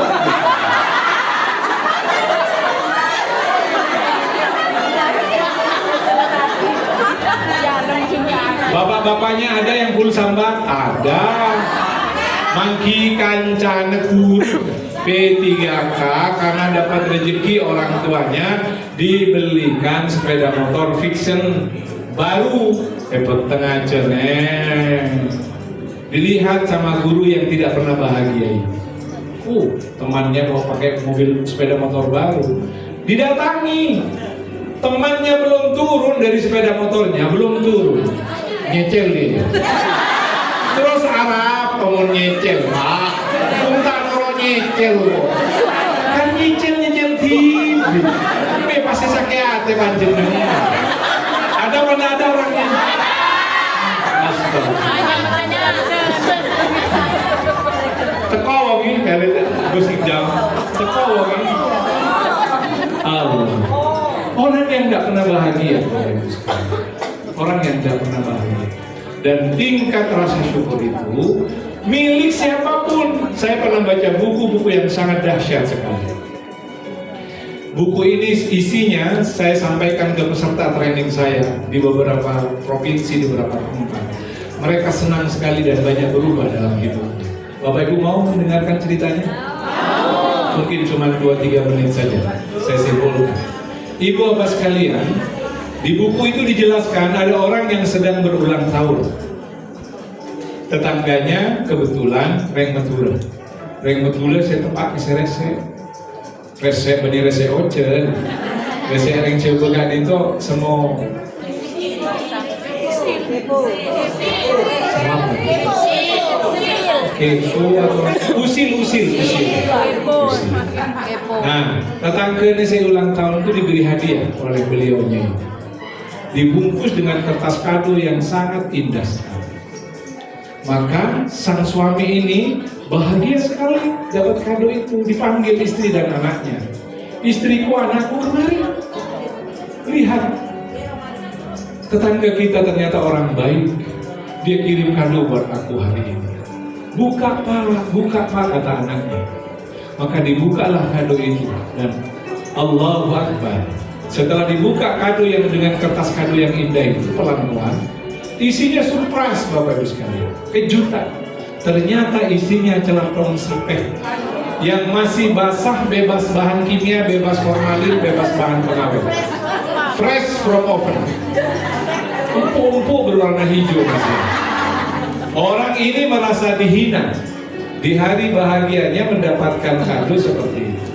Bapak-bapaknya ada yang full sambat? Ada. Mangki kancana guru P3K karena dapat rezeki orang tuanya dibelikan sepeda motor fiction baru. Tengah ceneng. Dilihat sama guru yang tidak pernah bahagia. Temannya mau pakai mobil sepeda motor baru. Didatangi. Temannya belum turun dari sepeda motornya, belum turun. Nyecel dia. Terus Arab kamu nyecel, Pak. Punta noro nyecel kok. Kan nyecel TV. Tapi pasti sakit hati panjenengan. Ada mana ada orangnya? Teko wangi kali Gus Ikdam. Teko wangi. Allah. Orang yang tidak pernah bahagia. Orang yang tidak pernah bahagia. Dan tingkat rasa syukur itu milik siapapun. Saya pernah baca buku-buku yang sangat dahsyat sekali. Buku ini isinya saya sampaikan ke peserta training saya di beberapa provinsi, di beberapa tempat. Mereka senang sekali dan banyak berubah dalam hidup. Bapak Ibu mau mendengarkan ceritanya? Mungkin cuma 2-3 menit saja. Saya simpulkan. Ibu bapak sekalian, di buku itu dijelaskan ada orang yang sedang berulang tahun. Tetangganya kebetulan Reng Metura. Reng Metura saya tempat rese. Rese bani rese ocen. Rese reng coba gak itu semua. Usil. Nah, tetangganya saya ulang tahun itu diberi hadiah oleh beliaunya. Dibungkus dengan kertas kado yang sangat indah sekali. Maka sang suami ini bahagia sekali dapat kado itu. Dipanggil istri dan anaknya. Istriku, anakku kemari. Lihat, tetangga kita ternyata orang baik. Dia kirim kado buat aku hari ini. Buka pak, kata anaknya. Maka dibukalah kado itu dan Allahu Akbar. Setelah dibuka kado yang dengan kertas kado yang indah itu pelan-pelan, isinya surprise Bapak Ibu sekalian, kejutan. Ternyata isinya celotong sipeh yang masih basah, bebas bahan kimia, bebas formalin, bebas bahan pengawet, fresh from oven. Empuk-empuk berwarna hijau masih. Orang ini merasa dihina di hari bahagianya mendapatkan kado seperti itu.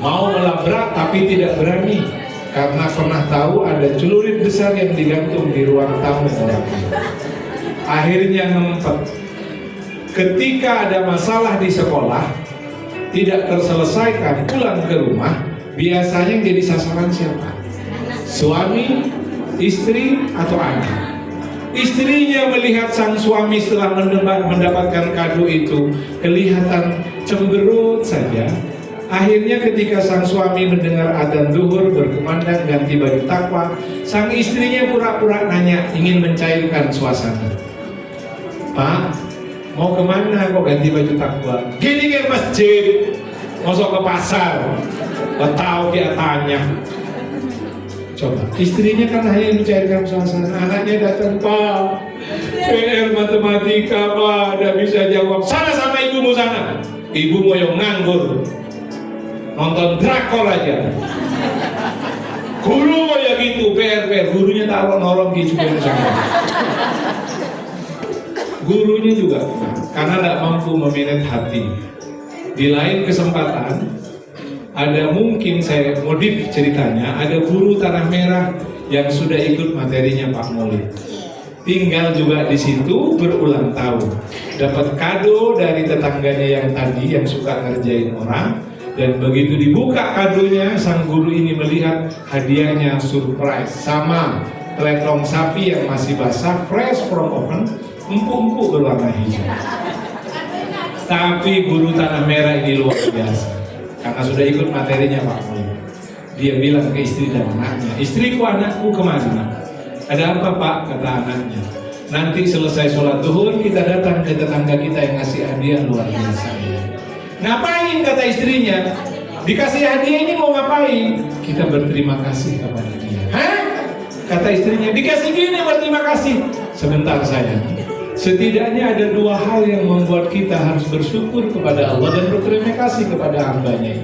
Mau melabrak tapi tidak berani karena pernah tahu ada celurit besar yang digantung di ruang tamu orang ini. Akhirnya ngempet. Ketika ada masalah di sekolah tidak terselesaikan, pulang ke rumah biasanya jadi sasaran siapa? Suami, istri, atau anak? Istrinya melihat sang suami setelah mendapatkan kado itu kelihatan cemberut saja. Akhirnya ketika sang suami mendengar adzan zuhur berkumandang ganti baju takwa, sang istrinya pura-pura nanya ingin mencairkan suasana. Pak, mau kemana kok ganti baju takwa? Gini ke masjid, masuk ke pasar, tahu dia tanya. Coba, istrinya kan hanya mencairkan suasana. Anaknya datang, Pak, PR matematika, Pak, tidak bisa jawab. Sana sama ibumu sana. Ibumu yang nganggur, nonton drakor aja. Guru ya gitu, PR, gurunya taruh nolong gitu sana. Gurunya juga, karena tidak mampu memanage hati. Di lain kesempatan, ada mungkin saya modif ceritanya, ada guru tanah merah yang sudah ikut materinya Pak Maulid. Tinggal juga di situ berulang tahun. Dapat kado dari tetangganya yang tadi yang suka ngerjain orang. Dan begitu dibuka kadonya, sang guru ini melihat hadiahnya surprise. Sama teletong sapi yang masih basah, fresh from oven, empuk-empuk berwarna hijau. Tapi guru tanah merah ini luar biasa. Karena sudah ikut materinya Pak Maulid. Dia bilang ke istri dan anaknya, "Istriku, anakku kemana?" "Ada apa Pak?" kata anaknya. "Nanti selesai sholat zuhur kita datang ke tetangga kita yang ngasih hadiah luar biasa." "Ngapain?" kata istrinya. "Dikasih hadiah ini mau ngapain?" "Kita berterima kasih kepada dia." "Hah?" kata istrinya. "Dikasih gini berterima kasih." "Sebentar sayang, setidaknya ada dua hal yang membuat kita harus bersyukur kepada Allah dan berterima kasih kepada hambanya.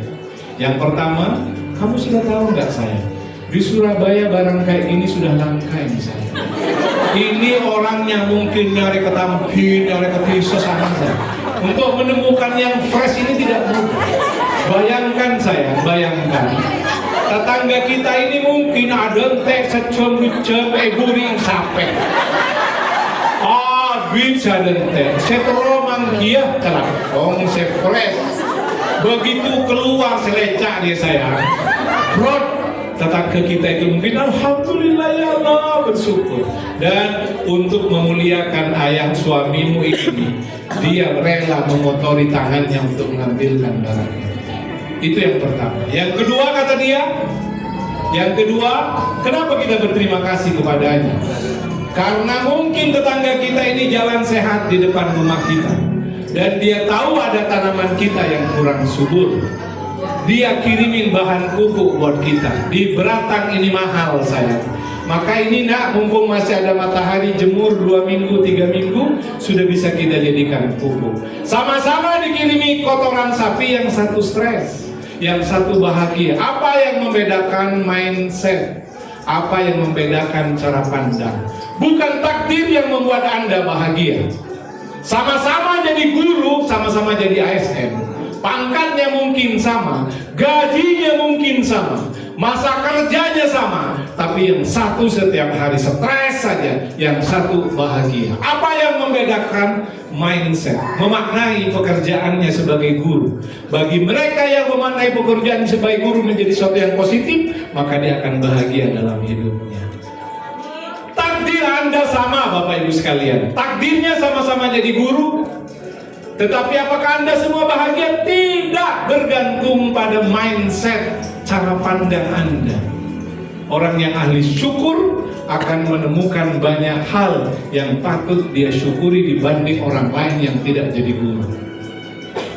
Yang pertama, kamu sudah tahu nggak sayang, di Surabaya barang kayak gini sudah langka ini sayang. Ini orangnya mungkin nyari ke Tampin, nyari ke Pisos sana sayang. Untuk menemukan yang fresh ini tidak mudah. Bayangkan sayang, bayangkan. Tetangga kita ini mungkin ada teh secem-cem eguri sampai. Bisa dente, setro mangkia kelak, se fresh. Begitu keluar selecak dia sayang, bro, tetangga kita itu mungkin alhamdulillah ya Allah bersyukur. Dan untuk memuliakan ayah suamimu ini, dia rela mengotori tangannya untuk mengambilkan barangnya. Itu yang pertama. Yang kedua kata dia, kenapa kita berterima kasih kepadanya? Karena mungkin tetangga kita ini jalan sehat di depan rumah kita, dan dia tahu ada tanaman kita yang kurang subur. Dia kirimin bahan pupuk buat kita. Di Beratang ini mahal sayang. Maka ini nak, mumpung masih ada matahari, jemur 2 minggu, 3 minggu, sudah bisa kita jadikan pupuk. Sama-sama dikirimi kotoran sapi, yang satu stres, yang satu bahagia. Apa yang membedakan mindset? Apa yang membedakan cara pandang? Bukan takdir yang membuat Anda bahagia. Sama-sama jadi guru, sama-sama jadi ASN. Pangkatnya mungkin sama, gajinya mungkin sama, masa kerjanya sama, tapi yang satu setiap hari stres saja, yang satu bahagia. Apa yang membedakan? Mindset, memaknai pekerjaannya sebagai guru. Bagi mereka yang memaknai pekerjaan sebagai guru menjadi sesuatu yang positif, maka dia akan bahagia dalam hidupnya. Takdir Anda sama Bapak Ibu sekalian, takdirnya sama-sama jadi guru. Tetapi apakah Anda semua bahagia? Tidak, bergantung pada mindset, cara pandang Anda. Orang yang ahli syukur akan menemukan banyak hal yang patut dia syukuri dibanding orang lain yang tidak jadi guru.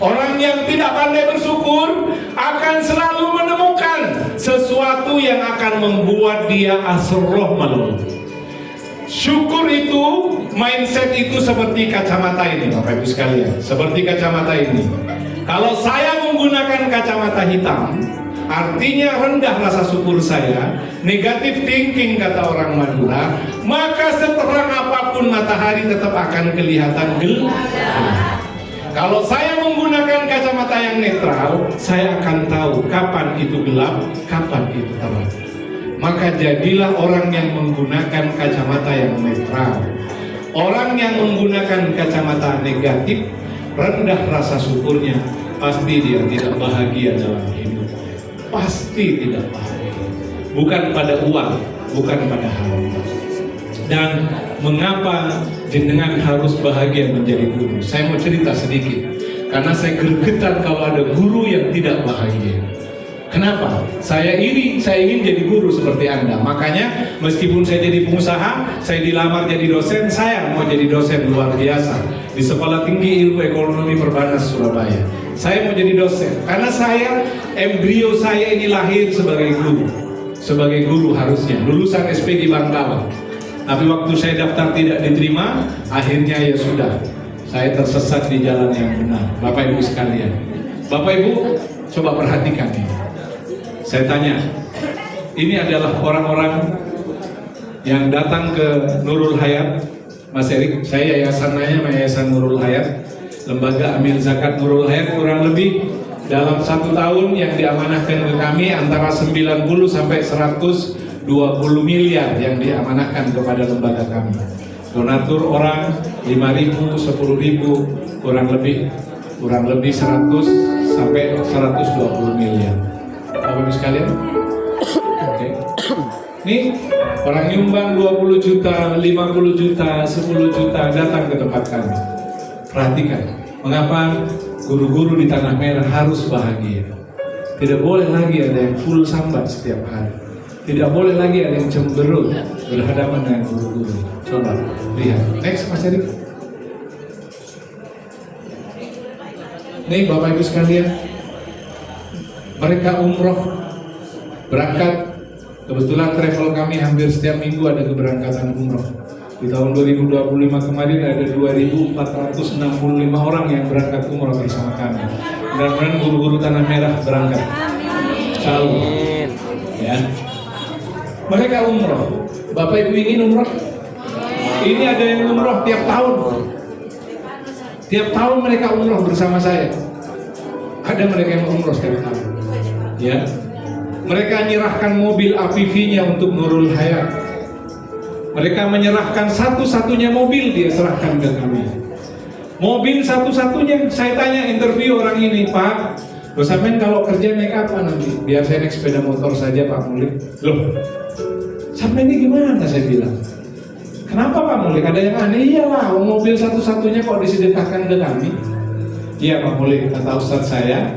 Orang yang tidak pandai bersyukur akan selalu menemukan sesuatu yang akan membuat dia asroh malu. Syukur itu, mindset itu seperti kacamata ini Bapak Ibu sekalian. Seperti kacamata ini. Kalau saya menggunakan kacamata hitam, artinya rendah rasa syukur saya, negative thinking kata orang Madura, maka seterang apapun matahari tetap akan kelihatan gelap. Kalau saya menggunakan kacamata yang netral, saya akan tahu kapan itu gelap, kapan itu terang. Maka jadilah orang yang menggunakan kacamata yang netral. Orang yang menggunakan kacamata negatif, rendah rasa syukurnya, pasti dia tidak bahagia dalam hidup. Pasti tidak bahagia. Bukan pada uang, bukan pada harta. Dan mengapa jenengan harus bahagia menjadi guru? Saya mau cerita sedikit, karena saya gregetan kalau ada guru yang tidak bahagia. Kenapa? Saya iri, saya ingin jadi guru seperti Anda. Makanya meskipun saya jadi pengusaha, saya dilamar jadi dosen, saya mau jadi dosen luar biasa di Sekolah Tinggi Ilmu Ekonomi Perbanas Surabaya. Saya mau jadi dosen karena embrio saya ini lahir sebagai guru. Sebagai guru harusnya, lulusan SPG Bangkalan. Tapi waktu saya daftar tidak diterima, akhirnya ya sudah, saya tersesat di jalan yang benar. Bapak Ibu sekalian, Bapak Ibu coba perhatikan ini. Saya tanya, ini adalah orang-orang yang datang ke Nurul Hayat, Mas Erik. Saya yayasan Nurul Hayat, Lembaga Amil Zakat Nurul Hayat, kurang lebih Dalam 1 tahun yang diamanahkan ke kami antara 90 sampai 120 miliar yang diamanahkan kepada lembaga kami. Donatur orang 5.000, 10.000, kurang lebih 100 sampai 120 miliar. Bapak Ibu sekalian, oke. Nih orang nyumbang 20 juta, 50 juta, 10 juta datang ke tempat kami. Perhatikan, mengapa guru-guru di Tanah Merah harus bahagia. Tidak boleh lagi ada yang full sambat setiap hari. Tidak boleh lagi ada yang cemberut berhadapan dengan guru-guru. Coba lihat, next Mas Erik. Nih Bapak Ibu sekalian, mereka umroh berangkat. Kebetulan travel kami hampir setiap minggu ada keberangkatan umroh. Di tahun 2025 kemarin ada 2.465 orang yang berangkat umroh bersama kami. Mudah-mudahan guru-guru Tanah Merah berangkat. Amin. Ya. Mereka umroh. Bapak Ibu ingin umroh? Ini ada yang umroh tiap tahun. Tiap tahun mereka umroh bersama saya. Ada mereka yang umroh setiap tahun. Ya. Mereka menyerahkan mobil APV-nya untuk Nurul Hayat. Mereka menyerahkan satu-satunya mobil, dia serahkan ke kami. Mobil satu-satunya. Saya tanya interview orang ini, Pak, lo sampean kalau kerja naik apa nanti? Biar saya naik sepeda motor saja Pak Mulik. Loh, sampai ini gimana? Saya bilang, kenapa Pak Mulik? Ada yang aneh? Iyalah, mobil satu-satunya kok disedekahkan ke kami. Iya Pak Mulik, kata Ustadz saya,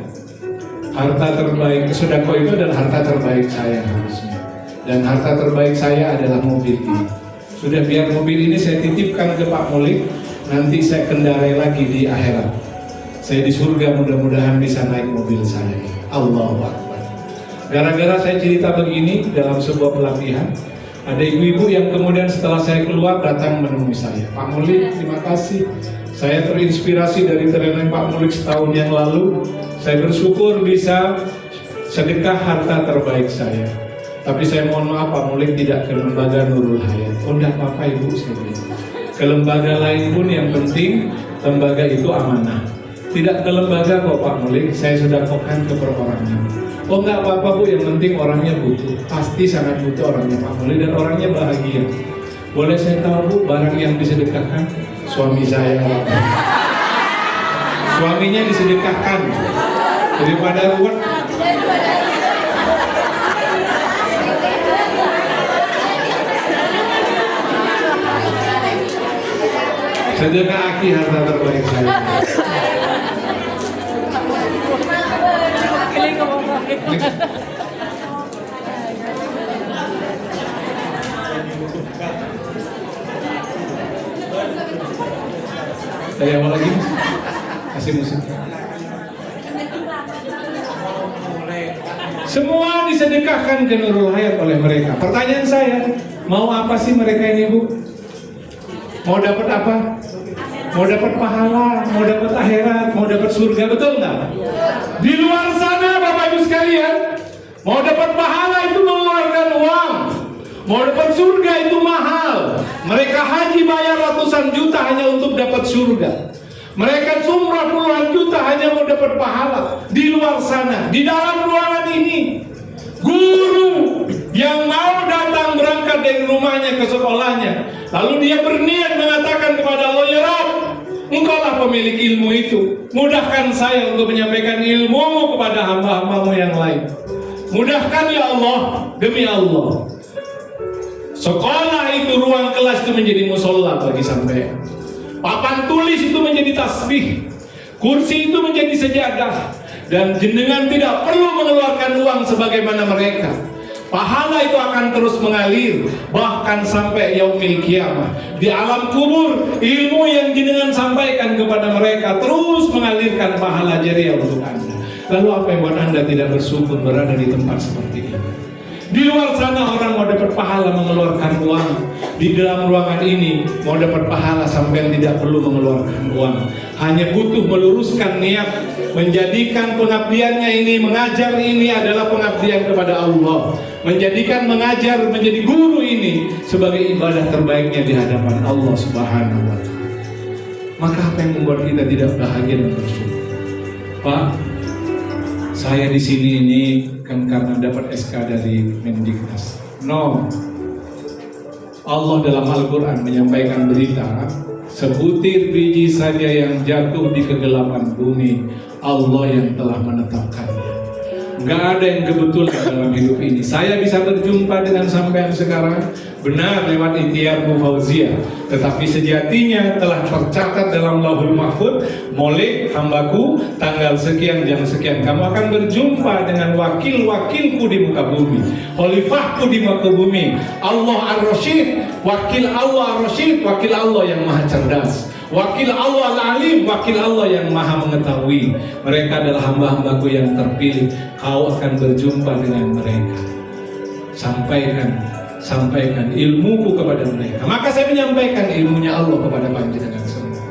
harta terbaik, sedekah itu adalah harta terbaik saya harusnya. Dan harta terbaik saya adalah mobil ini. Sudah, biar mobil ini saya titipkan ke Pak Mulik, nanti saya kendarai lagi di akhirat. Saya di surga mudah-mudahan bisa naik mobil saya. Allahu Akbar. Gara-gara saya cerita begini dalam sebuah pelatihan, ada ibu-ibu yang kemudian setelah saya keluar datang menemui saya. Pak Mulik, terima kasih. Saya terinspirasi dari training Pak Mulik setahun yang lalu. Saya bersyukur bisa sedekah harta terbaik saya. Tapi saya mohon maaf Pak Mulik tidak ke lembaga Nurul Hayat. Oh enggak apa-apa Ibu, saya bilang. Ke lembaga lain pun yang penting lembaga itu amanah. Tidak ke lembaga kok Pak Mulik, saya sudah kokan ke perorangan. Oh enggak apa-apa Bu, yang penting orangnya butuh. Pasti sangat butuh orangnya Pak Mulik dan orangnya bahagia. Boleh saya tahu Bu, barang yang disedekahkan? Suami saya. Suaminya disedekahkan. Daripada ruwet. Sedekah aki harta terbaik saya. Dari awal lagi, kasih musik. Semua disedekahkan ke Nurul Hayat oleh mereka. Pertanyaan saya, mau apa sih mereka ini Bu? Mau dapat apa? Mau dapat pahala, mau dapat akhirat, mau dapat surga, betul nggak? Di luar sana Bapak Ibu sekalian, mau dapat pahala itu mengeluarkan uang, mau dapat surga itu mahal. Mereka haji bayar ratusan juta hanya untuk dapat surga. Mereka umrah puluhan juta hanya mau dapat pahala. Di luar sana, di dalam ruangan ini, guru yang mau datang berangkat dari rumahnya ke sekolahnya, lalu dia berniat mengatakan kepada Allah, ya Rabb, Engkaulah pemilik ilmu itu, mudahkan saya untuk menyampaikan ilmu kepada hamba-hambamu yang lain. Mudahkan ya Allah, demi Allah. Sekolah itu, ruang kelas itu menjadi musola bagi sampean. Papan tulis itu menjadi tasbih, kursi itu menjadi sejadah, dan jenengan tidak perlu mengeluarkan uang sebagaimana mereka. Pahala itu akan terus mengalir bahkan sampai yaumil kiamah. Di alam kubur, ilmu yang jenengan sampaikan kepada mereka terus mengalirkan pahala jariah untuk Anda. Lalu apa yang buat Anda tidak bersyukur berada di tempat seperti ini? Di luar sana orang mau dapat pahala mengeluarkan uang. Di dalam ruangan ini mau dapat pahala sampai tidak perlu mengeluarkan uang. Hanya butuh meluruskan niat, menjadikan pengabdiannya ini, mengajar ini adalah pengabdian kepada Allah. Menjadikan mengajar, menjadi guru ini sebagai ibadah terbaiknya di hadapan Allah Subhanahu wa Ta'ala. Maka apa yang membuat kita tidak bahagia dan bersyukur? Pak, saya di sini ini kan karena dapat SK dari Mendiknas. No. Allah dalam Al-Quran menyampaikan berita, sebutir biji saja yang jatuh di kegelapan bumi, Allah yang telah menetapkannya. Nggak ada yang kebetulan dalam hidup ini. Saya bisa berjumpa dengan sampean sekarang benar lewat ikhtiar Bu Fauzia, tetapi sejatinya telah tercatat dalam Lauhul Mahfuz, mulai hambaku tanggal sekian jam sekian kamu akan berjumpa dengan wakil-wakilku di muka bumi, khalifahku di muka bumi, Allah Ar-Rasyid, wakil Allah Ar-Rasyid, wakil Allah yang maha cerdas, wakil Allah Al-Alim, wakil Allah yang maha mengetahui. Mereka adalah hamba-hambaku yang terpilih. Kau akan berjumpa dengan mereka. Sampaikan ilmuku kepada mereka. Maka saya menyampaikan ilmunya Allah kepada panjenengan semua.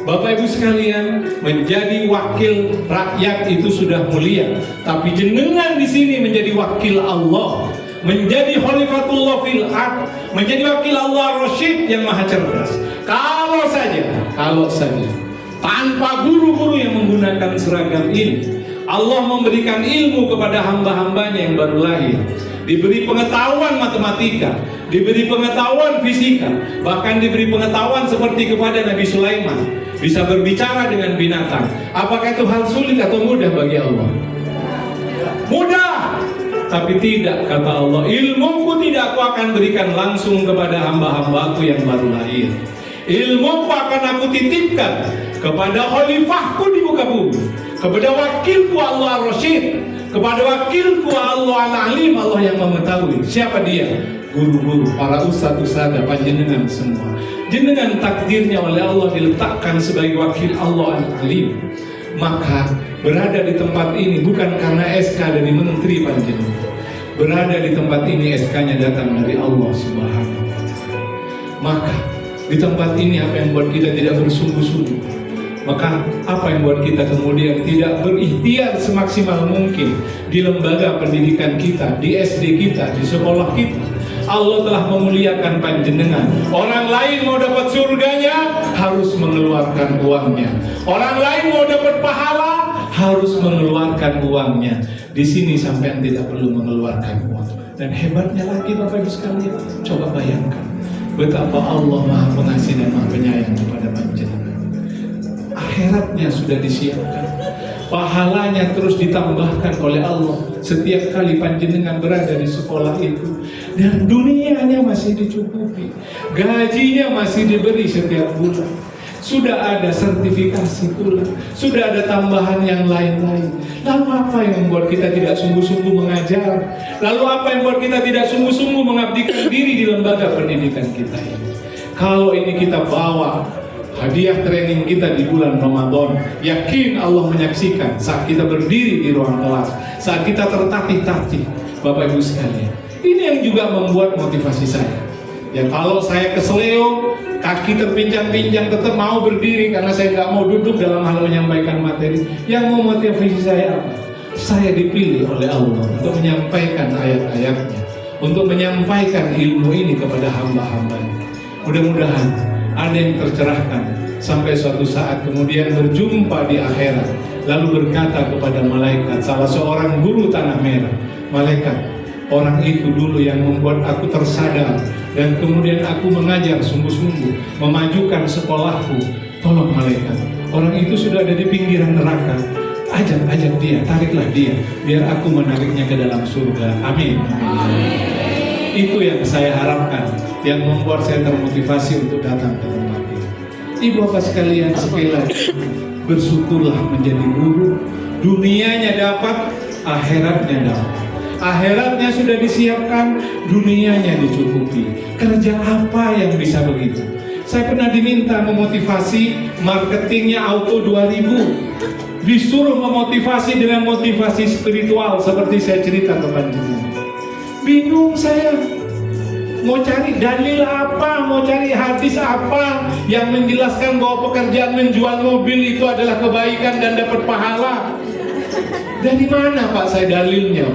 Bapak Ibu sekalian, menjadi wakil rakyat itu sudah mulia, tapi jenengan di sini menjadi wakil Allah, menjadi khalifatullah fil ard, menjadi wakil Allah Rasyid yang maha cerdas. Kalau saja tanpa guru-guru yang menggunakan seragam ini, Allah memberikan ilmu kepada hamba-hambanya yang baru lahir, diberi pengetahuan matematika, diberi pengetahuan fisika, bahkan diberi pengetahuan seperti kepada Nabi Sulaiman, bisa berbicara dengan binatang. Apakah itu hal sulit atau mudah bagi Allah? Mudah. Tapi tidak, kata Allah, ilmuku tidak aku akan berikan langsung kepada hamba-hambaku yang baru lahir. Ilmuku akan aku titipkan kepada khalifahku di muka bumi, kepada wakilku Allah Rasyid, kepada wakilku Allah Al-Alim, Allah yang mengetahui. Siapa dia? Guru-guru, para ustadz-ustadz, panjenengan semua. Jenengan takdirnya oleh Allah diletakkan sebagai wakil Allah Al-Alim. Maka berada di tempat ini bukan karena SK dari menteri panjenengan. Berada di tempat ini SK-nya datang dari Allah Subhanahu wa Ta'ala. Maka di tempat ini apa yang buat kita tidak bersungguh-sungguh? Maka apa yang buat kita kemudian tidak berikhtiar semaksimal mungkin di lembaga pendidikan kita, di SD kita, di sekolah kita? Allah telah memuliakan panjenengan. Orang lain mau dapat surganya harus mengeluarkan uangnya. Orang lain mau dapat pahala harus mengeluarkan uangnya. Di sini sampai tidak perlu mengeluarkan uang. Dan hebatnya lagi Bapak Ibu sekalian, coba bayangkan betapa Allah Maha Pengasih dan Maha Penyayang kepada panjenengan. Akhiratnya sudah disiapkan, pahalanya terus ditambahkan oleh Allah setiap kali panjenengan berada di sekolah itu, dan dunianya masih dicukupi, gajinya masih diberi setiap bulan, sudah ada sertifikasi pula, sudah ada tambahan yang lain-lain. Lalu apa yang membuat kita tidak sungguh-sungguh mengajar? Lalu apa yang membuat kita tidak sungguh-sungguh mengabdikan diri di lembaga pendidikan kita ini? Kalau ini kita bawa hadiah training kita di bulan Ramadan, yakin Allah menyaksikan saat kita berdiri di ruang kelas, saat kita tertatih-tatih. Bapak Ibu sekalian, ini yang juga membuat motivasi saya. Ya, kalau saya keseleo, kaki terpincang-pincang, tetap mau berdiri karena saya nggak mau duduk dalam hal menyampaikan materi. Yang mau motivasi saya apa? Saya dipilih oleh Allah untuk menyampaikan ayat-ayatnya, untuk menyampaikan ilmu ini kepada hamba-hambanya. Mudah-mudahan ada yang tercerahkan sampai suatu saat kemudian berjumpa di akhirat, lalu berkata kepada malaikat, salah seorang guru tanah merah, malaikat, orang itu dulu yang membuat aku tersadar dan kemudian aku mengajar sungguh-sungguh, memajukan sekolahku. Tolong malaikat, orang itu sudah ada di pinggiran neraka, ajak dia, tariklah dia, biar aku menariknya ke dalam surga. Amin. Itu yang saya harapkan, yang membuat saya termotivasi untuk datang ke tempat ini. Ibu bapak sekalian, sekali lagi bersyukurlah menjadi guru. Dunianya dapat, akhiratnya dapat. Akhiratnya sudah disiapkan, dunianya dicukupi. Kerja apa yang bisa begitu? Saya pernah diminta memotivasi marketingnya Auto 2000. Disuruh memotivasi dengan motivasi spiritual seperti saya cerita ke panjenengan. Bingung saya, mau cari dalil apa, mau cari hadis apa yang menjelaskan bahwa pekerjaan menjual mobil itu adalah kebaikan dan dapat pahala. Dari mana Pak saya dalilnya?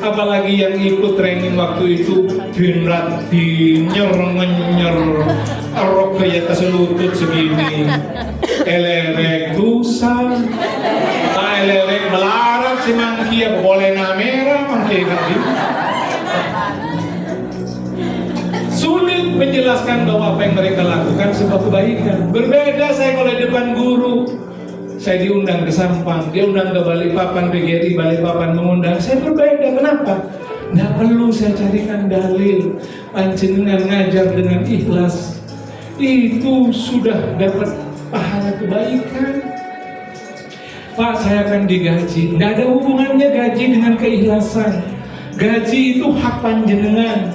Apalagi yang ikut training waktu itu berat nyer rok kayak keselutut segini, elerek dosa, elerek melarang. si mangkia boleh na merah mangkia kaki. Sulit menjelaskan bahwa apa yang mereka lakukan sebuah kebaikan. Berbeda saya kalau di depan guru. Saya diundang ke Sampang, dia undang ke Balikpapan, PGRI Balikpapan mengundang. Saya berbeda, kenapa? Nggak perlu saya carikan dalil. Panjenengan ngajar dengan ikhlas, itu sudah dapat pahala kebaikan. Pak, saya akan digaji. Nggak ada hubungannya gaji dengan keikhlasan. Gaji itu hak panjenengan.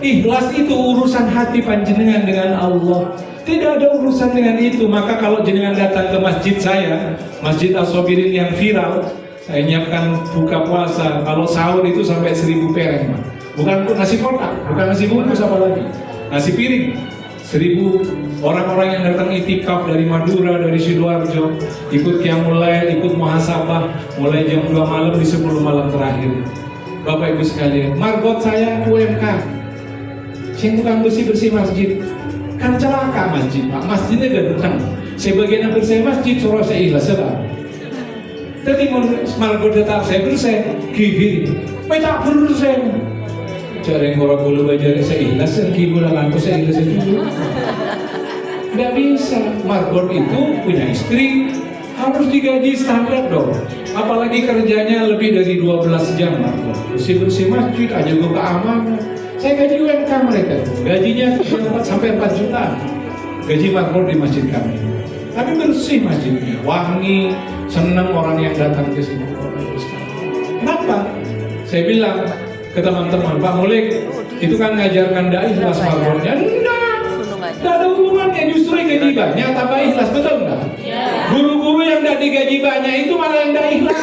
Ikhlas itu urusan hati panjenengan dengan Allah. Tidak ada urusan dengan itu. Maka kalau jenengan datang ke masjid saya, Masjid As-Sobirin yang viral, saya nyiapkan buka puasa. Kalau sahur itu sampai 1000 pereng. Bukan nasi kotak, bukan nasi bungkus apa lagi. Nasi piring. 1000 orang-orang yang datang itikaf dari Madura, dari Sidoarjo, ikut Qiyamul Lail, ikut muhasabah, mulai jam 2 malam di 10 malam terakhir. Bapak Ibu sekalian, margot saya UMK. Sing tukang bersih-bersih masjid. Kan celaka masjid, Pak. Masjidnya ganteng. Sebagian yang bersih masjid suruh saya ikhlas, Pak. Tadi mau margot tetap saya bersih, gigi. Petak bersih. Cari orang bulu bajar saya ikhlas, gigi lantu saya ikhlas itu. Nggak bisa. Margot itu punya istri, harus digaji standar dong. Apalagi kerjanya lebih dari 12 jam Margot. Bersih-bersih masjid, aja gue keamanan. Saya gaji UMK mereka, gajinya 4 juta. Gaji Margot di masjid kami. Tapi bersih masjidnya, wangi, senang orang yang datang ke sini. Kenapa? Saya bilang ke teman-teman, Pak Mulik, itu kan ngajarkan dai ikhlas Margotnya. Enggak ada hubungannya, justru gaji banyak tambah ikhlas, betul nggak? Guru-guru yang tidak digaji banyak itu malah yang tidak ikhlas.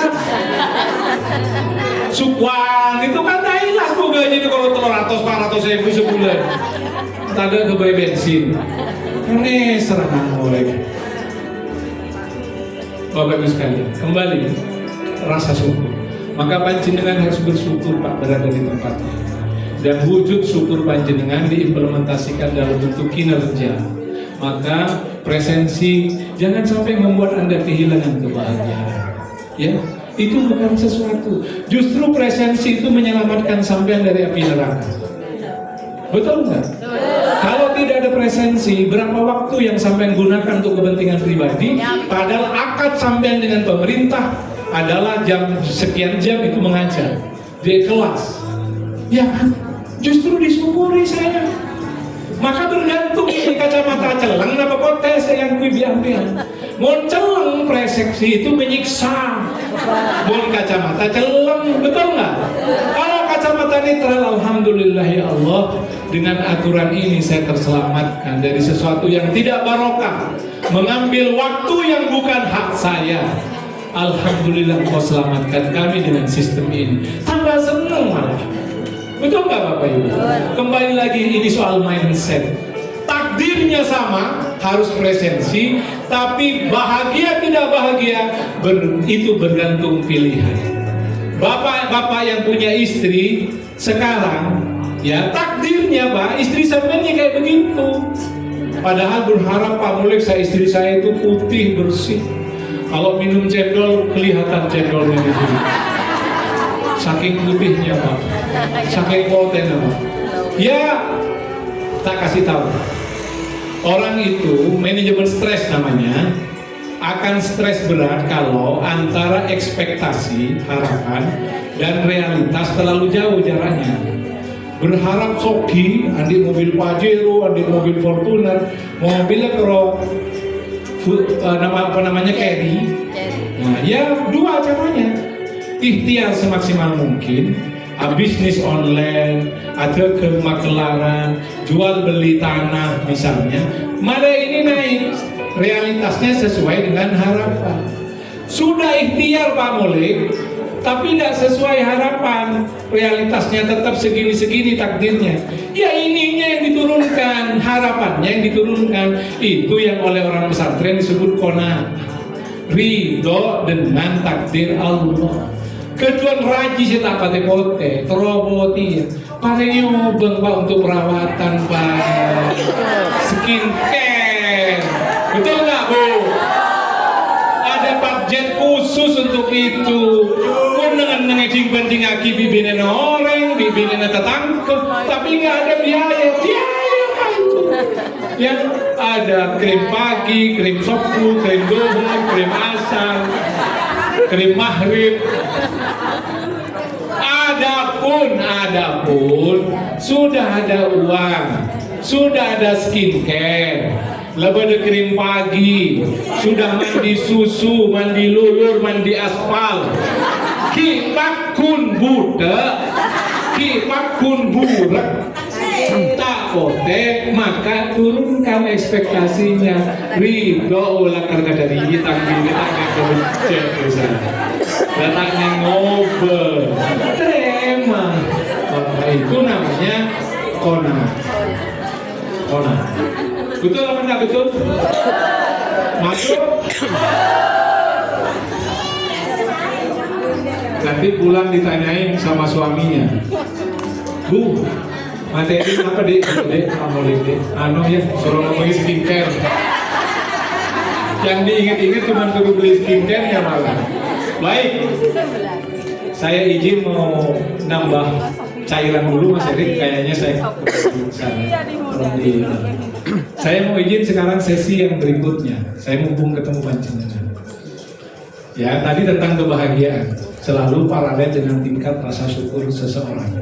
Sukwang itu kan tidak ikhlas bu gaji itu kalau 300-400 ribu sebulan. Tanda kebayi bensin. Ini serangan oleh Bapak Ibu sekalian. Kembali rasa syukur. Maka panjenengan harus bersyukur Pak berada di tempatnya. Dan wujud syukur panjenengan diimplementasikan dalam bentuk kinerja. Maka presensi jangan sampai membuat Anda kehilangan kebahagiaan. Ya, itu bukan sesuatu. Justru presensi itu menyelamatkan sampean dari api neraka. Betul nggak? Kalau tidak ada presensi, berapa waktu yang sampean gunakan untuk kepentingan pribadi? Padahal akad sampean dengan pemerintah adalah sekian jam itu mengajar di kelas. Ya kan? Justru disyukuri saya. Maka bergantung di kacamata celeng apa kotes yang biang-biang. Mau celeng preseksi itu menyiksa. Mau kacamata celeng, betul nggak? Kalau kacamata netral, alhamdulillah ya Allah, dengan aturan ini saya terselamatkan dari sesuatu yang tidak barokah, mengambil waktu yang bukan hak saya. Alhamdulillah kau selamatkan kami dengan sistem ini. Tambah senang malah. Betul nggak Bapak Ibu? Kembali lagi ini soal mindset. Takdirnya sama, harus presensi, tapi bahagia tidak bahagia itu bergantung pilihan. Bapak-bapak yang punya istri sekarang, ya takdirnya Pak, istri sampeannya kayak begitu. Padahal berharap Pak Mulik istri saya itu putih bersih. Kalau minum cendol kelihatan cendolnya di sini. Saking putihnya Pak, saking potennya Pak. Ya, tak kasih tahu. Orang itu manajemen stres namanya, akan stres berat kalau antara ekspektasi, harapan, dan realitas terlalu jauh jaraknya. Berharap Sogi, andi mobil Pajero, andi mobil Fortuner, mobilnya kalau namanya Carry. Nah, ya dua caranya. Ikhtiar semaksimal mungkin, bisnis online, ada kemakelaran, jual beli tanah misalnya, mana ini naik, realitasnya sesuai dengan harapan. Sudah ikhtiar Pak Mulik, tapi tidak sesuai harapan, realitasnya tetap segini-segini takdirnya. Ya ininya yang diturunkan, harapannya yang diturunkan, itu yang oleh orang pesantren disebut qanaah, ridho dengan takdir Allah. Kecuali raji saya tak pakai pote, teroboti ya. Paling nyobeng Pak untuk perawatan Pak, skincare, betul nggak Bu? Ada budget khusus untuk itu. mengecing-pencing aki bibirnya orang, bibirnya tetangkep, tapi nggak ada biaya. Biaya itu. Ya, ada krim pagi, krim subuh, krim duhur, krim asar, krim maghrib. Adapun sudah ada uang, sudah ada skincare, lebih krim pagi, sudah mandi susu, mandi lulur, mandi aspal. Kita kun budak, kita kun burak, tak potek, maka turunkan ekspektasinya. Ridho ulah karena dari kita kerja datangnya ngobrol, terima. Karena itu namanya kona. Betul apa enggak betul? Masuk. Nanti pulang ditanyain sama suaminya, Bu, materi apa dek? Dek, kamu dek, anu ya, suruh ngomongin skincare. Yang diingat-ingat cuma suruh beli skincare ya malah. Baik, saya izin mau nambah cairan dulu Mas Erik, kayaknya saya mau izin sekarang sesi yang berikutnya. Saya mumpung ketemu panjenengan. Ya, tadi tentang kebahagiaan selalu paralel dengan tingkat rasa syukur seseorang.